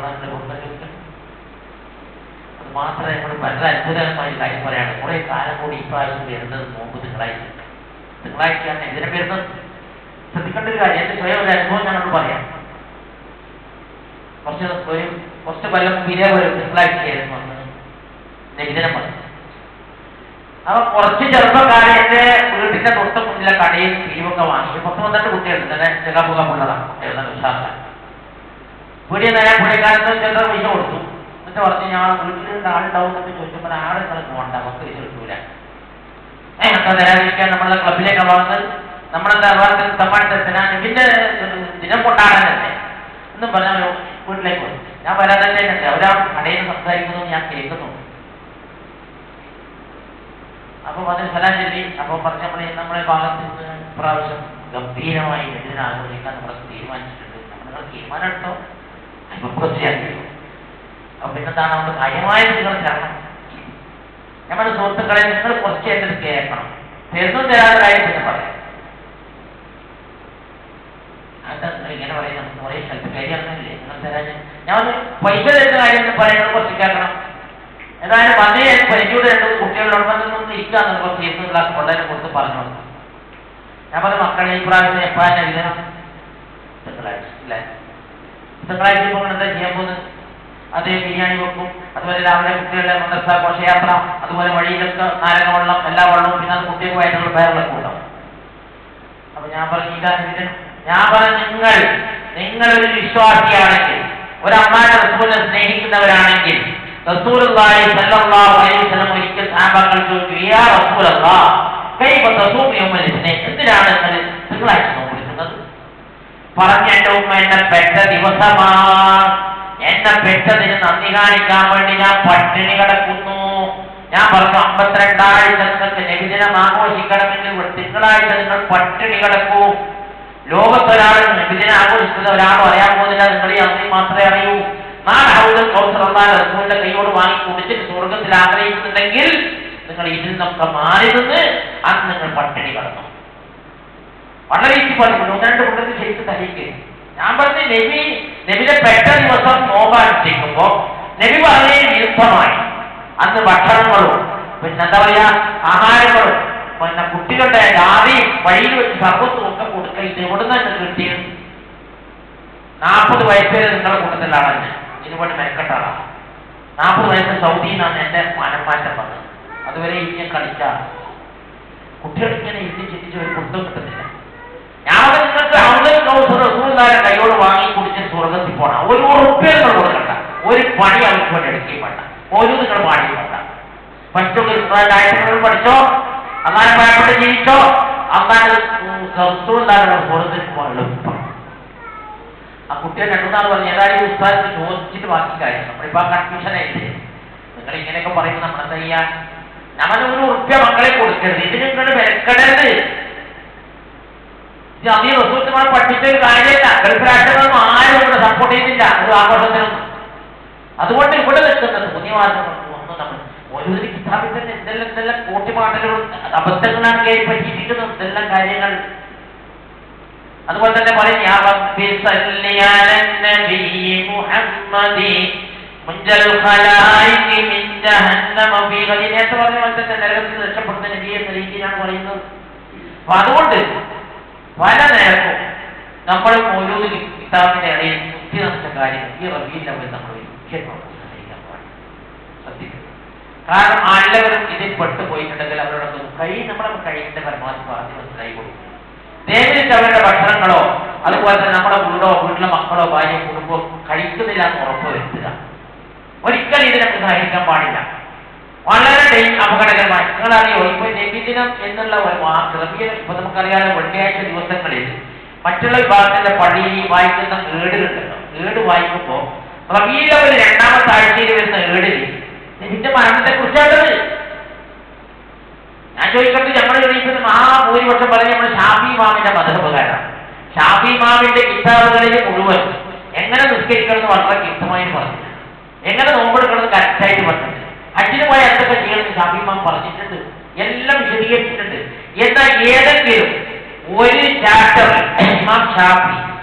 അത് മാത്രമേ നമ്മൾ വളരെ അത്ഭുതമായ കാര്യം പറയാണ്. കുറെ കാലം കൂടി ഇപ്രാവശ്യം വരുന്നത് നോമ്പ് തിങ്കളാഴ്ചയാണ് ഇതിനെ വരുന്നത്. ശ്രദ്ധിക്കേണ്ട ഒരു കാര്യം, എന്റെ സ്വയം ഒരു അനുഭവം ഞാനോട് പറയാം. കുറച്ച് കൊല്ലം ഇതേപോലെ തിങ്കളാഴ്ചയായിരുന്നു വന്ന് നബിദിനം വന്നു. അപ്പൊ കുറച്ച് ചെറുപ്പക്കാരെ എന്റെ വീട്ടിന്റെ തൊട്ട് മുന്നിലെ കടയിൽ പിരിവൊക്കെ വാങ്ങി 10-12 കുട്ടികളുണ്ട്. തന്നെ ചെറുപ്പുള്ളതാണ് കുട്ടികളുടെ വിശ്വാസം. വീടിയ നേരം പുള്ളിക്കാലത്ത് ചെറുത പൈസ കൊടുത്തു. എന്നിട്ട് പറഞ്ഞു, ഞാൻ വീട്ടിൽ ആളുണ്ടാവും എന്നൊക്കെ ചോദിച്ചപ്പോൾ ആളെ നിങ്ങൾ പോകണ്ട, നമുക്ക് പൈസ കിട്ടൂല. എന്താ തരാതിരിക്കാൻ നമ്മളുടെ ക്ലബിലേക്ക് പോകുന്നത്, നമ്മളെന്താ സമ്മാനത്തിന് നബിന്റെ ദിനം കൊണ്ടാടാനല്ലേ എന്നും പറഞ്ഞാൽ വീട്ടിലേക്ക് വന്നു. ഞാൻ വരാതല്ലേ അവരാ കടയിൽ സംസാരിക്കുന്നു, ഞാൻ കേൾക്കുന്നു. അപ്പൊ അതിന് സലാം ചൊല്ലി. അപ്പൊ പറഞ്ഞ നമ്മളെ ഭാഗത്ത് നിന്ന് പ്രാവശ്യം ഗംഭീരമായി നബിദിനം ആഘോഷിക്കാൻ നമ്മൾ തീരുമാനിച്ചിട്ടുണ്ട്. നമ്മൾ തീരുമാനം എടുത്തോ അപ്പൊ ചെയ്യാൻ കഴിയും. അപ്പൊ പിന്നെന്താണ് നമ്മൾ കാര്യമായ നിങ്ങൾ തരണം. നമ്മുടെ സുഹൃത്തുക്കളെ നിങ്ങൾ കുറച്ച് എൻ്റെ കേൾക്കണം. തീർന്നും തരാത്ത കാര്യം പിന്നെ പറയാം. ഇങ്ങനെ പറയാം, നമുക്ക് കുറേ സ്ഥലത്ത് കാര്യമല്ലേ നിങ്ങൾ തരാൻ. ഞാൻ പൈസ തരുന്ന കാര്യം പറയുന്നത് കുറച്ച് കേൾക്കണം. ഏതായാലും വന്നേ പരിചയുടെ 2 കുട്ടികളോടൊപ്പം ഇരിക്കാന്ന് കുറച്ച് ഇരുന്ന് ക്ലാസ് വളരെ കൊടുത്ത് പറഞ്ഞു വന്നു. ഞാൻ പറഞ്ഞു, മക്കളെ ഈ പ്രാവശ്യം എപ്പോഴാണ് എഴുതണം? തിങ്കളാഴ്ച അല്ലേ? തിങ്കളാഴ്ച ഇപ്പോൾ എന്താ ചെയ്യാൻ പോകുന്നത്? അത് ബിരിയാണി വെക്കും. അതുപോലെ രാവിലെ കുട്ടികളുടെ മദ്രസ ഘോഷയാത്ര, അതുപോലെ വഴിയിലൊക്കെ നാരങ്ങ വെള്ളം, എല്ലാ വെള്ളവും, പിന്നെ അത് കുട്ടികൾക്ക് വയറ്റുള്ള പയറുകളൊക്കെ ഉണ്ടാവും. അപ്പൊ ഞാൻ പറഞ്ഞു, ഇതാണ് ഞാൻ പറഞ്ഞു, നിങ്ങളൊരു വിശ്വാസിയാണെങ്കിൽ, ഒരു അള്ളാഹുവിന്റെ റസൂലിനെ സ്നേഹിക്കുന്നവരാണെങ്കിൽ, റസൂലുള്ളാഹി സ്വല്ലല്ലാഹു അലൈഹി വസല്ലം ഒരിക്കൽ സഹാബാക്കൾ ചോദിച്ചു, യാ റസൂലല്ലാഹ് കൈഫ തസൂമു യൗമൽ ഇസ്നൈൻ, എന്തിനാണ് നിങ്ങൾ തിങ്കളാഴ്ച നോക്കുന്നത്? പറഞ്ഞു, എന്റെ ഉമ്മ എന്നെ പെട്ട ദിവസമാണ്, എന്നെ പെട്ടതിന് നന്ദി കാണിക്കാൻ വേണ്ടി ഞാൻ പട്ടിണി കിടക്കുന്നു. ഞാൻ പറഞ്ഞു, 52 ആഴ്ച നിങ്ങൾക്ക് നബിദിനം ആഘോഷിക്കണമെങ്കിൽ തിങ്കളാഴ്ച നിങ്ങൾ പട്ടിണി കിടക്കൂ. ലോകത്തൊരാൾ നബിദിനം ആഘോഷിക്കുന്ന ഒരാളും അറിയാൻ പോകുന്നില്ല, നിങ്ങൾ ഈ അന്ന് മാത്രമേ അറിയൂ. നാളെ ഹൗദുൽ കൗസർ അല്ലാഹുവിന്റെ റസൂലിന്റെ കൈയോട് വാങ്ങി കുടിച്ചിട്ട് സ്വർഗത്തിൽ ആഗ്രഹിക്കുന്നുണ്ടെങ്കിൽ നിങ്ങൾ ഇതിൽ നിന്നൊക്കെ മാറി നിന്ന് അന്ന് നിങ്ങൾ പട്ടിണി കടന്നു. വളരെ ഈസി പറഞ്ഞു. ഒന്ന് രണ്ട് കുട്ടികൾക്ക് ശരിക്കും തലയ്ക്ക് ഞാൻ പറഞ്ഞ നബിയുടെ പെട്ട ദിവസം നോമ്പാനുഷ്ഠിക്കുമ്പോ നബി വളരെ വിരുദ്ധമായി അന്ന് ഭക്ഷണങ്ങളും പിന്നെ എന്താ പറയാ ആഹാരങ്ങളും പിന്നെ കുട്ടികളുടെ ജാതിയും വഴിയിൽ വെച്ച് സർവത്തും ഒക്കെ കൊടുക്കുക. ഇത് എവിടുന്ന് കിട്ടിയത്? 40 വയസ്സ് വരെ നിങ്ങളുടെ കൂട്ടത്തിലാണ് ഞാൻ ഇതിനുവേണ്ടി മെനക്കെട്ടാളാണ്. 40 വയസ്സ് സൗദിയിൽ നിന്നാണ് എന്റെ മനംമാറ്റം വന്നത്. അതുവരെ ഇന്ത്യ കളിച്ച കുട്ടികൾ ഇങ്ങനെ ഇന്ത്യ ചിന്തിച്ച് ഒരു കുട്ടം കിട്ടുന്നില്ല. ഞാൻ നിങ്ങൾക്ക് ഹൗദുൽ കൗസർ റസൂലുള്ളാഹിയുടെ കൈയോട് വാങ്ങി കുടിച്ച് സ്വർഗത്തിൽ പോണം. ഒരു ഉറുപ്പിക നിങ്ങൾ കൊടുക്കണ്ട, ഒരു പണി അവർക്ക് വേണ്ടി എടുക്കുകയും വേണ്ട, ഒരു നിങ്ങൾ പാടിയും വേണ്ട. പറ്റുമെങ്കിൽ പഠിച്ചോ, അന്നാലും ഭയപ്പെട്ട് ജീവിച്ചോ, അന്നാലും റസൂലുള്ളാഹിയുടെ സ്വർഗത്തിൽ പോകാൻ എളുപ്പം. ആ കുട്ടിയെ 2 നാൾ പറഞ്ഞു ഏതായാലും ഉസ്താദിന് ചോദിച്ചിട്ട് ബാക്കി കാര്യം. നമ്മളിപ്പോ ആ കൺഫ്യൂഷനായിട്ട് നിങ്ങൾ ഇങ്ങനെയൊക്കെ പറയുമ്പോൾ നമ്മളെന്താ ചെയ്യാ? നമ്മളൊരു ഉറുപ്പിക മക്കളെ കൊടുക്കരുത്, ഇതിന് നിങ്ങൾ വിലക്കടരുത്. ഇത് അതീ റസൂലുള്ളാഹി പഠിപ്പിച്ച ഒരു കാര്യമല്ല. ഗൾഫ് രാഷ്ട്രങ്ങളൊന്നും ആരും ഇവിടെ സപ്പോർട്ട് ചെയ്യുന്നില്ല ഒരു ആഘോഷത്തിനൊന്നും. അതുകൊണ്ട് ഇവിടെ നിൽക്കുന്നത് പുണ്യവാദങ്ങളൊന്നും ഒന്നും നമ്മൾ ഓരോരു കിതാബിൽ തന്നെ എന്തെല്ലാം കൂട്ടിമാടലുകളും അബദ്ധങ്ങളാണ് കയറി പറ്റിയിരിക്കുന്നത് എന്തെല്ലാം കാര്യങ്ങൾ. അതുപോലെ തന്നെ പറയും നേരത്തെ പറഞ്ഞ പോലെ തന്നെ നരകത്തിൽ രക്ഷപ്പെടുന്ന നബിയെ എന്ന രീതിയിലാണ് പറയുന്നത്. അപ്പൊ അതുകൊണ്ട് പല നേരത്തും നമ്മൾ മൗലൂദ് കിതാബിന്റെ ഇടയിൽ മുക്തി നഷ്ട കാര്യങ്ങൾ ഈ റബീഉൽ അവ്വൽ നമ്മൾ ഒരിക്കലും ശ്രദ്ധിക്കുന്നു. കാരണം എല്ലാവരും ഇതിൽ പെട്ടുപോയിട്ടുണ്ടെങ്കിൽ അവരോടൊക്കെ നമ്മളെ കഴിയുന്ന പരമാവധി പറഞ്ഞ് മനസ്സിലായി കൊടുക്കും. നേരിട്ട് അവരുടെ ഭക്ഷണങ്ങളോ അതുപോലെ തന്നെ നമ്മുടെ വീട്ടിലെ മക്കളോ ഭാര്യ കുടുംബം കഴിക്കുന്നില്ല എന്ന് ഉറപ്പ് വരുത്തുക. ഒരിക്കലും ഇത് നമുക്ക് സഹായിക്കാൻ പാടില്ല. വളരെ അപകടകരമായി നിങ്ങളറിയോ ഇപ്പൊ നബിദിനം എന്നുള്ള ഒരു വാക്ക് ഇപ്പൊ നമുക്കറിയാലോ വെള്ളിയാഴ്ച ദിവസങ്ങളിൽ മറ്റുള്ള വിഭാഗത്തിന്റെ പള്ളിയിൽ വായിക്കുന്ന ഏടുകളുണ്ടല്ലോ. ഏട് വായിക്കുമ്പോ റബീഉൽ അവ്വൽ 2ാമത്തെ ആഴ്ചയിൽ വരുന്ന ഏടിൽ നബിന്റെ മരണത്തെ കുറിച്ചാണത്. ഞാൻ ചോദിക്കട്ടെ, നമ്മൾ എണീക്കുന്ന മഹാഭൂരിപക്ഷം പറഞ്ഞ് നമ്മൾ ഷാഫി ഇമാമിന്റെ മദ്ഹബുകാരാണ്. ഷാഫി ഇമാമിന്റെ കിതാബുകളിൽ മുഴുവൻ എങ്ങനെ നിസ്കരിക്കണമെന്ന് വളരെ വ്യക്തമായി പറഞ്ഞു, എങ്ങനെ നോമ്പെടുക്കണമെന്ന് കറക്റ്റായിട്ട് പറഞ്ഞിട്ടുണ്ട്. ഹജ്ജിന് പോയ എന്തൊക്കെ ചെയ്യണമെന്ന് ഷാഫി ഇമാം പറഞ്ഞിട്ടുണ്ട്, എല്ലാം വിശദീകരിച്ചിട്ടുണ്ട്. എന്നാൽ ഏതെങ്കിലും ഒരു ചാപ്റ്റർ ഇമാം ഷാഫി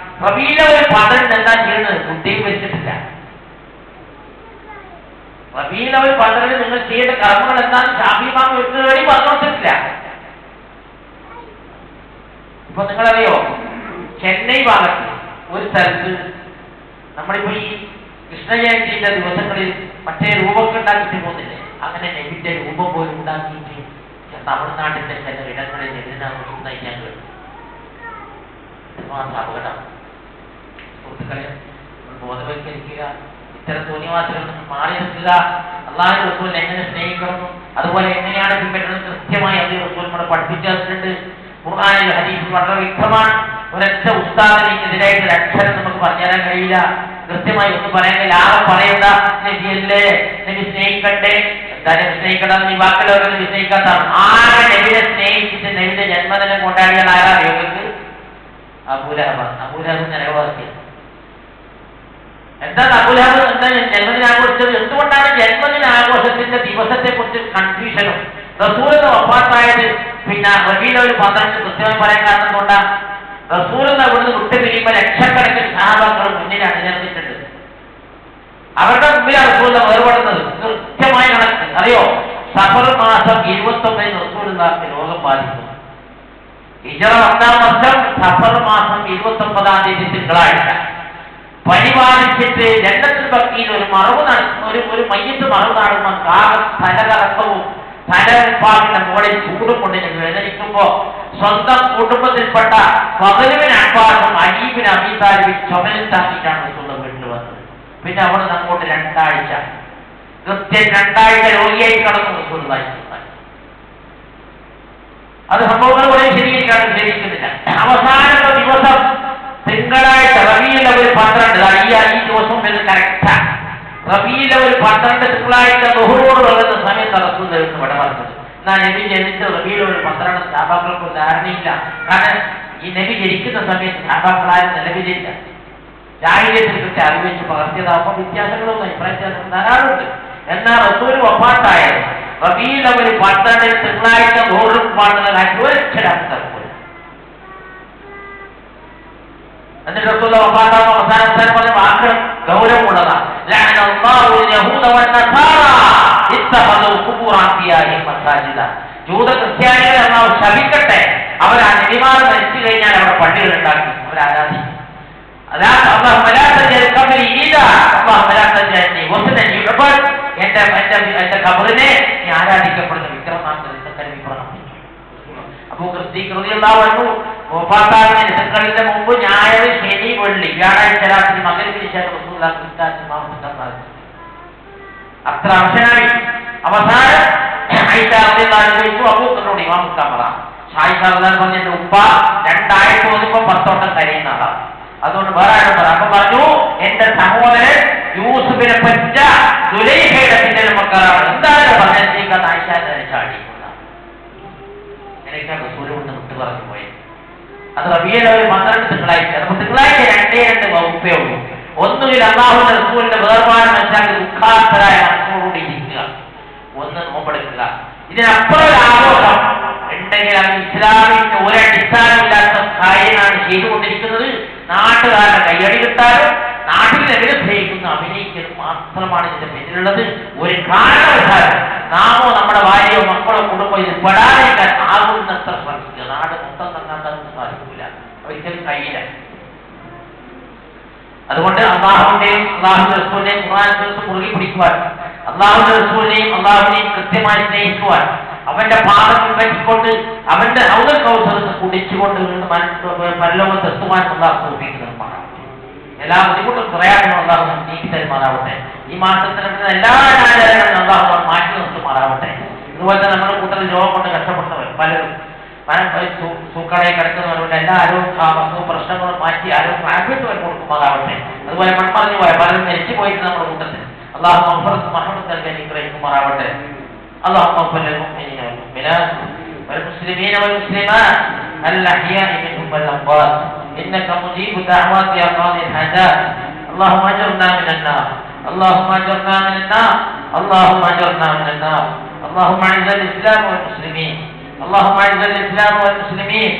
റബീഉൽ അവ്വൽ 12 എന്താ ചെയ്യുന്നത് ഉദ്ദേശിച്ചിട്ടില്ല. റബീഉൽ അവ്വൽ 12 നിങ്ങൾ ചെയ്യേണ്ട കർമ്മങ്ങൾ എന്താണെന്ന് ഷാഫി ഇമാം വേണ്ടി പറഞ്ഞിട്ടില്ല. ഇപ്പൊ നിങ്ങളറിയോ ചെന്നൈ ഭാഗത്ത് ഒരു സ്ഥലത്ത് നമ്മളിപ്പോ ഈ കൃഷ്ണജയന്തിന്റെ ദിവസങ്ങളിൽ മറ്റേ രൂപമൊക്കെ ഉണ്ടാക്കിയിട്ട് പോകുന്നില്ലേ, അങ്ങനെ നബിന്റെ രൂപം പോലും ഉണ്ടാക്കിയിട്ട് തമിഴ്നാട്ടിന്റെ ചില ഇടങ്ങളിൽ എതിരാകുന്നതായി ഞാൻ കേട്ടു. മാത്രം അപകടം. സുഹൃത്തുക്കളെ, ബോധവൽക്കരിക്കുക, ഇത്തരം തോന്നിവാസികളിൽ നിന്ന് മാറി നിൽക്കുക, അല്ലാഹുവിന്റെ റസൂലിനെ എങ്ങനെ സ്നേഹിക്കണം, അതുപോലെ എങ്ങനെയാണ് പിൻപറ്റുന്നത് കൃത്യമായി അത് റസൂൽ നമ്മളെ പഠിപ്പിച്ചു തന്നിട്ടുണ്ട്. ഖുർആനിൽ ഹദീസിൽ വളരെ വ്യക്തമാണ്. ഒരൊറ്റ ഉസ്താദിന് ഇതിനെതിരായിട്ട് ഒരു അക്ഷരം നമുക്ക് പറഞ്ഞുതരാൻ കഴിയില്ല, കൃത്യമായി ഒന്നും പറയാൻ കഴിയില്ല. ആരെ പറയണ്ട നബിയല്ലേ, നബി സ്നേഹിക്കണ്ടേ, എന്തായാലും സ്നേഹിക്കണം, ഈ വാക്കിലവരെ നബി സ്നേഹിക്കാത്തതാണ്. ആരെ നബിയെ സ്നേഹിച്ചിട്ട് നബിയുടെ ജന്മദിനം കൊണ്ടാടിയാൽ ആരാ അറിയുന്നത്? അബൂലഹബ് നരകവാസിയാണ്. എന്താണ് അബൂലഹബ് എന്താ ജന്മദിനാഘോഷിച്ചത്? എന്തുകൊണ്ടാണ് ജന്മദിനാഘോഷത്തിന്റെ ദിവസത്തെ കുറിച്ച് കൺഫ്യൂഷനും റസൂലിന്റെ വഫാത്തായത് പിന്നെ റബീഉൽ അവ്വൽ 12 കൃത്യമായി പറയാൻ കാരണം കൊണ്ടാ റസൂലിന് അവിടുന്ന് വിട്ടുപിരിയുമ്പോൾ ലക്ഷക്കണക്കിന് സഹാബാക്കൾ മുന്നിൽ അണിനിരന്നിട്ടുണ്ട്. അവരുടെ മുമ്പിലാണ് റസൂലിനെ വേർപെടുന്നത്. കൃത്യമായി കണക്ക് അറിയോ? സഫർ മാസം 29 റസൂലുള്ളാഹിക്ക് രോഗം ബാധിച്ചു. ഹിജ്റ 1-ാം വർഷം സഫർ മാസം 29-ാം തീയതി തിങ്കളാഴ്ച പനി ബാധിച്ചിട്ട് ജന്നത്തുൽ ബഖീൽ ഒരു മയ്യത്ത് മറവ് നടക്കുമ്പോൾ തലകറക്കവും തലപ്പാടിന്റെ മുകളിൽ ചൂടും കൊണ്ട് വേദനിക്കുമ്പോ സ്വന്തം കുടുംബത്തിൽപ്പെട്ട ഫദ്ലുബിൻ അബ്ബാസും അലീബിൻ അബീ താലിബും ചുമലിൽ താക്കിയിട്ടാണ് റസൂലുള്ളാഹി വീട്ടിൽ വന്നത്. പിന്നെ അവിടെ അങ്ങോട്ട് 2 ആഴ്ച കൃത്യം 2 ആഴ്ച രോഗിയായി കടന്നു റസൂലുള്ളാഹി. അത് സംഭവങ്ങൾ പോലെ ശരിക്കുന്നില്ല. അവസാനത്തെ ദിവസം തിങ്കളാഴ്ച റബീഉൽ അവ്വൽ 12 ഈ ദിവസം വരുന്നത് കറക്റ്റാ. റബീഉൽ അവ്വൽ 12 തിങ്കളാഴ്ച ദുഹൂർ വരുന്ന സമയത്ത് റസൂലുള്ളാഹി ഇവിടെ പറഞ്ഞത്. എന്നാൽ നബി ജനിച്ച റബീഉൽ അവ്വൽ 12 സഹാബാക്കൾക്ക് ധാരണയില്ല. കാരണം ഈ നബി ജനിക്കുന്ന സമയത്ത് സഹാബാക്കളാരും നിലവിലില്ല. ജാഹിലിയത്തിൽ കിട്ടിയ അറിവ് വെച്ച് പകർത്തിയതാകുമ്പോൾ വ്യത്യാസങ്ങളൊന്നും അഭിപ്രായം ധാരാളമുണ്ട്. എന്നാൽ റസൂൽ വഫാത്തായത് റബീഉൽ അവ്വൽ 12 തിങ്കളാഴ്ച ദുഹറും പാടുന്ന കാര്യം ഒരക്ഷരം തർക്കൂല. എന്നിട്ട് റസൂൽ വഫാത്താകുമ്പോൾ അവസാനം പറഞ്ഞ വാക്ക് ഗൗരവമുള്ളതാണ്. ലഅനല്ലാഹു യഹൂദ വന്നസാറ ഇത്തഖദു ഖുബൂറ അൻബിയാഇഹിം മസാജിദ. ജൂത ക്രിസ്ത്യാനികളെ അല്ലാഹു ശപിക്കട്ടെ, അവർ ആ നബിമാർ മരിച്ചു കഴിഞ്ഞാൽ അവിടെ പള്ളികൾ ഉണ്ടാക്കി അവർ ആരാധിക്കും. എന്റെ ഖബറിനെ നീ ആരാധിക്കപ്പെടുന്ന വിക്രമാന്തരം. വഫാത്താകുന്നതിന്റെ മുമ്പ് ഞായർ, ശനി, വെള്ളി, വ്യാഴാഴ്ച രാത്രി മഗ്‌രിബിന് ശേഷം അത്ര അവശനായി. അവസാനം അബൂബക്കറിനോട് ഇമാം നിൽക്കാൻ പറ. ആയിഷ പറഞ്ഞ എന്റെ ഉപ്പ 2 ആയത്ത് ഓതുമ്പോ 10 വട്ടം കരയുന്ന ആളാണ്. അതുകൊണ്ട് വേറെ ആരും പറ. അപ്പൊ പറഞ്ഞു എന്റെ സഹോദരൻ യൂസുഫിനെ പറ്റ ദുലൈഖയുടെ പിന്നിൽ മക്കളാണ്. എന്താണ് പറഞ്ഞിരിക്കുന്നത്? ആയിഷ ചാടി എനിക്കാണ് റസൂൽ കൊണ്ട് വിട്ടു പറഞ്ഞു പോയത്. അത് റബീഉൽ അവ്വൽ 12 തിങ്കളാഴ്ച. അപ്പൊ തിങ്കളാഴ്ച 2 വകുപ്പേ ഉള്ളൂ. ഒന്നുകിൽ അല്ലാഹുവിന്റെ റസൂലിന്റെ വേർപാട് മനസ്സിലാക്കി ദുഃഖാർത്ഥരായ മനസ്സോടുകൂടി ഇരിക്കുക, ഒന്ന് നോമ്പെടുക്കുക. ഇതിനപ്പുറം ഒരു ആഘോഷം ഉണ്ടെങ്കിൽ അത് ഇസ്ലാമിന്റെ ഒരടിസ്ഥാനമില്ലാത്ത കാര്യമാണ് ചെയ്തുകൊണ്ടിരിക്കുന്നത്. നാട്ടുകാരുടെ കയ്യടി കിട്ടാനും നാട്ടിലെ വിരുദ്ധയിക്കുന്ന അഭിനയിക്കലും മാത്രമാണ് ഇതിന്റെ പിന്നിലുള്ളത്. ഒരു കാരണവശാലും നാമോ നമ്മുടെ ഭാര്യയോ മക്കളോ കുടുംബം ഇത് പെടാതിരിക്കാൻ ആകുന്നത്ര ശ്രമിക്കുക. നാട് മൊത്തം നന്നാക്കാൻ സാധിക്കില്ല, ഒരിക്കലും കഴിയില്ല. അതുകൊണ്ട് അള്ളാഹുവിന്റെയും അള്ളാഹുവിന്റെ റസൂലിനെയും ഖുർആൻ മുറുകെ പിടിക്കുവാൻ, അള്ളാഹുവിന്റെ റസൂലിനെയും അള്ളാഹുവിനെയും കൃത്യമായി സ്നേഹിക്കുവാൻ, അവന്റെ പാദം പിൻപറ്റിക്കൊണ്ട് അവന്റെ ഔദൽ കൗസറത്ത് കുടിച്ചുകൊണ്ട് പരലോകത്ത് എത്തുവാൻ അള്ളാഹു തോൽപ്പിക്കുന്നതുമാണ്. എല്ലാ ബുദ്ധിമുട്ടും പ്രയാസങ്ങളും അള്ളാഹു നീക്കി തരുമാറാവട്ടെ. ഈ മാസത്തിന് എല്ലാ ആചാരങ്ങളും അള്ളാഹു മാറ്റി നിർത്തുമാറാവട്ടെ. ഇതുപോലെ തന്നെ നമ്മുടെ കൂട്ടത്തിൽ രോഗം കൊണ്ട് കഷ്ടപ്പെടുന്നവർ പലരും സൂക്കടയിൽ കിടക്കുന്നവരുടെ എല്ലാ ആരോഗ്യ പ്രശ്നങ്ങളും മാറ്റി ആരോഗ്യം ആഫിയത്ത് കൊടുക്കുമാറാവട്ടെ. അതുപോലെ മൺമറഞ്ഞു പോയ പലരും മരിച്ചു പോയിട്ട് നമ്മുടെ കൂട്ടത്തിൽ അള്ളാഹു മഹമ്മദ് നൽകി അനുഗ്രഹിക്കുമാറാവട്ടെ. اللهم اغفر للمؤمنين والمؤمنات والمسلمين والمسلمات الأحياء منهم والأموات إنك مجيب دعوات يا قاضي الحاجات. اللهم أجرنا من النار، اللهم أجرنا من النار، اللهم أجرنا من النار. اللهم أعز الإسلام والمسلمين، اللهم أعز الإسلام والمسلمين،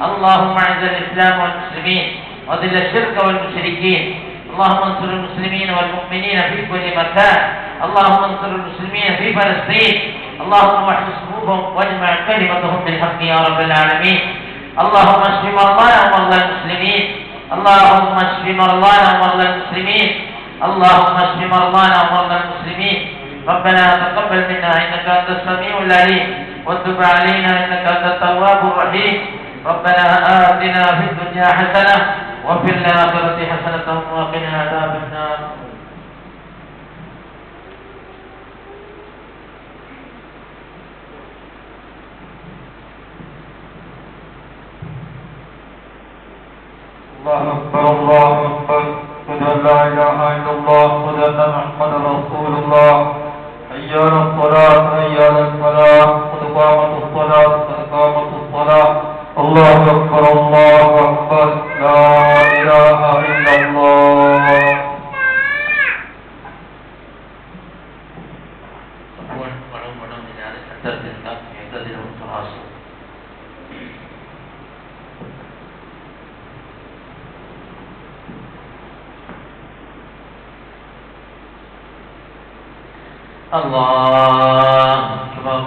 اللهم أعز الإسلام والمسلمين وذل الشرك والمشركين. اللهم انصر المسلمين والمؤمنين في كل مكان. اللهم انصر المسلمين في فلسطين. اللهم وحد صفوفهم واجمع كلمتهم بالحق يا رب العالمين. اللهم اشف مرضانا ومرضى المسلمين، اللهم اشف مرضانا ومرضى المسلمين، اللهم اشف مرضانا ومرضى المسلمين. ربنا تقبل منا انك انت السميع العليم وتب علينا انك انت التواب الرحيم. ربنا آتنا في الدنيا حسنة وفي الآخرة حسنة وقنا عذاب النار. الله أكبر الله أكبر، أشهد أن لا إله إلا الله، أشهد أن محمدا رسول الله. حي على الصلاة، حي على الفلاح، قد قامت الصلاة، قد قامت الصلاة. الله أكبر الله أكبر، لا إله إلا الله. الله أكبر.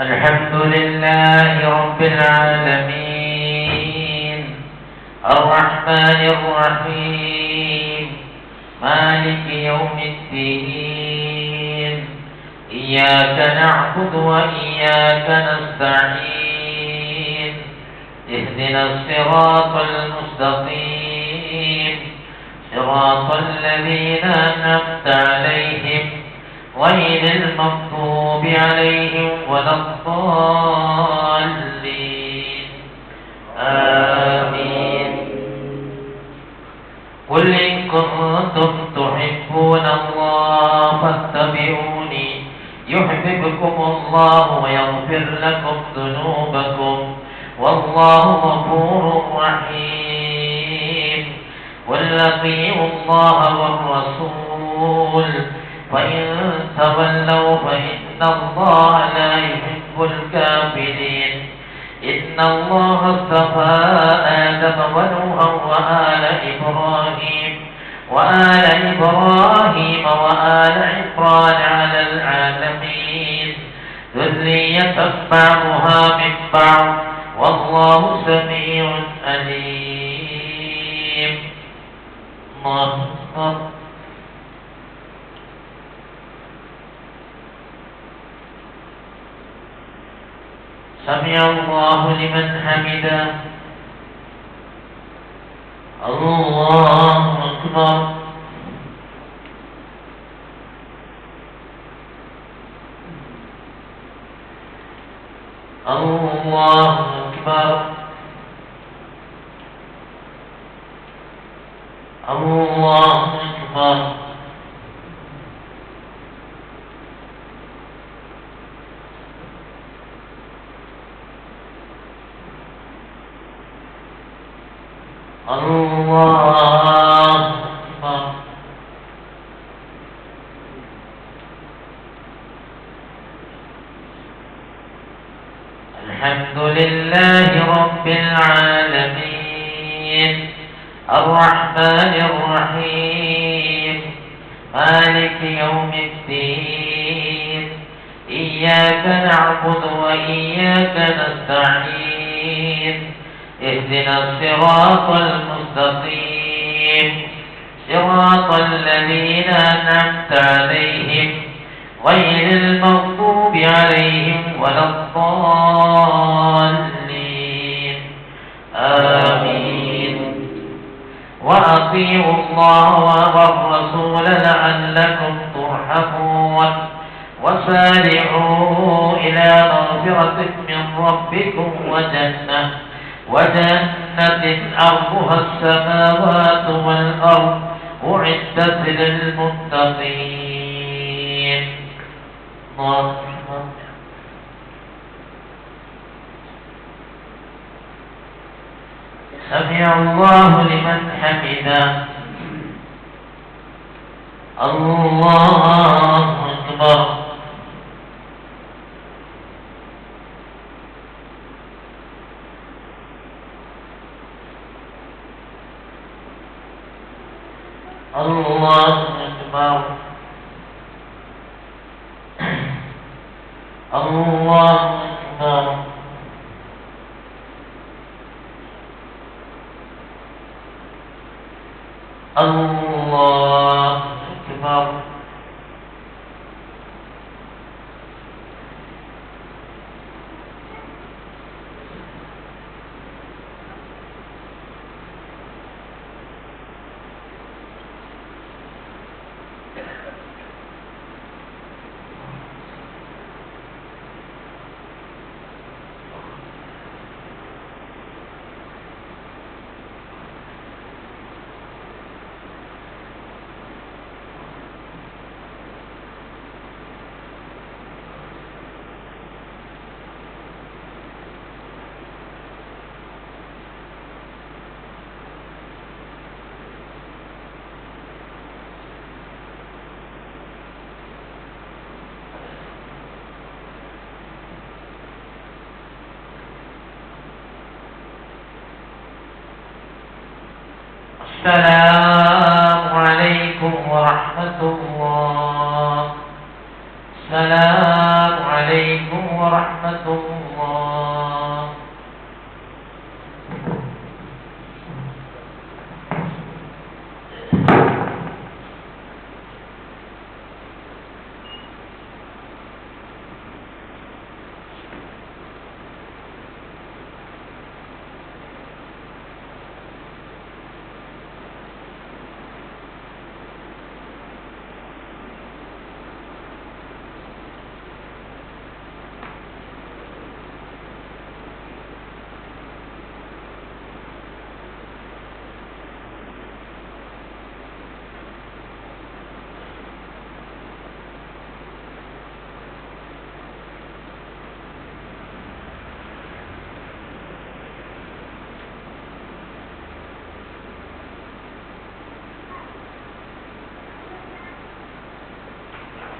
الحمد لله رب العالمين الرحمن الرحيم مالك يوم الدين إياك نعبد وإياك نستعين اهدنا الصراط المستقيم صراط الذين أنعمت عليهم غير المغضوب عليهم ولا الضالين آمين. قل إن كنتم تحبون الله فاتبعوني يحببكم الله ويغفر لكم ذنوبكم والله غفور رحيم قل أطيعوا الله والرسول فإن تولوا فإن الله لا يحب الكافرين إن الله اصطفى آدم ونوحا وآل إبراهيم وآل عمران على العالمين ذرية بعضها من بعض والله سميع عليم. الله أكبر. سمع الله لمن حمده. الله أكبر. الله أكبر. الله أكبر. الله أكبر. الحمد لله رب العالمين الرحمن الرحيم مالك يوم الدين إياك نعبد وإياك نستعين اهدنا الصراط المستقيم صراط الذين أنعمت عليهم غير المغضوب عليهم ولا الضالين آمين. وأطيعوا الله والرسول لعلكم ترحمون وسارعوا إلى مغفرة من ربكم وجنة أرضها السماوات والأرض أعدت للمتقين. الله أكبر. سمع الله لمن حمده. الله أكبر. الله أكبر. الله أكبر. الله أكبر. السلام عليكم ورحمة الله. السلام عليكم ورحمة الله.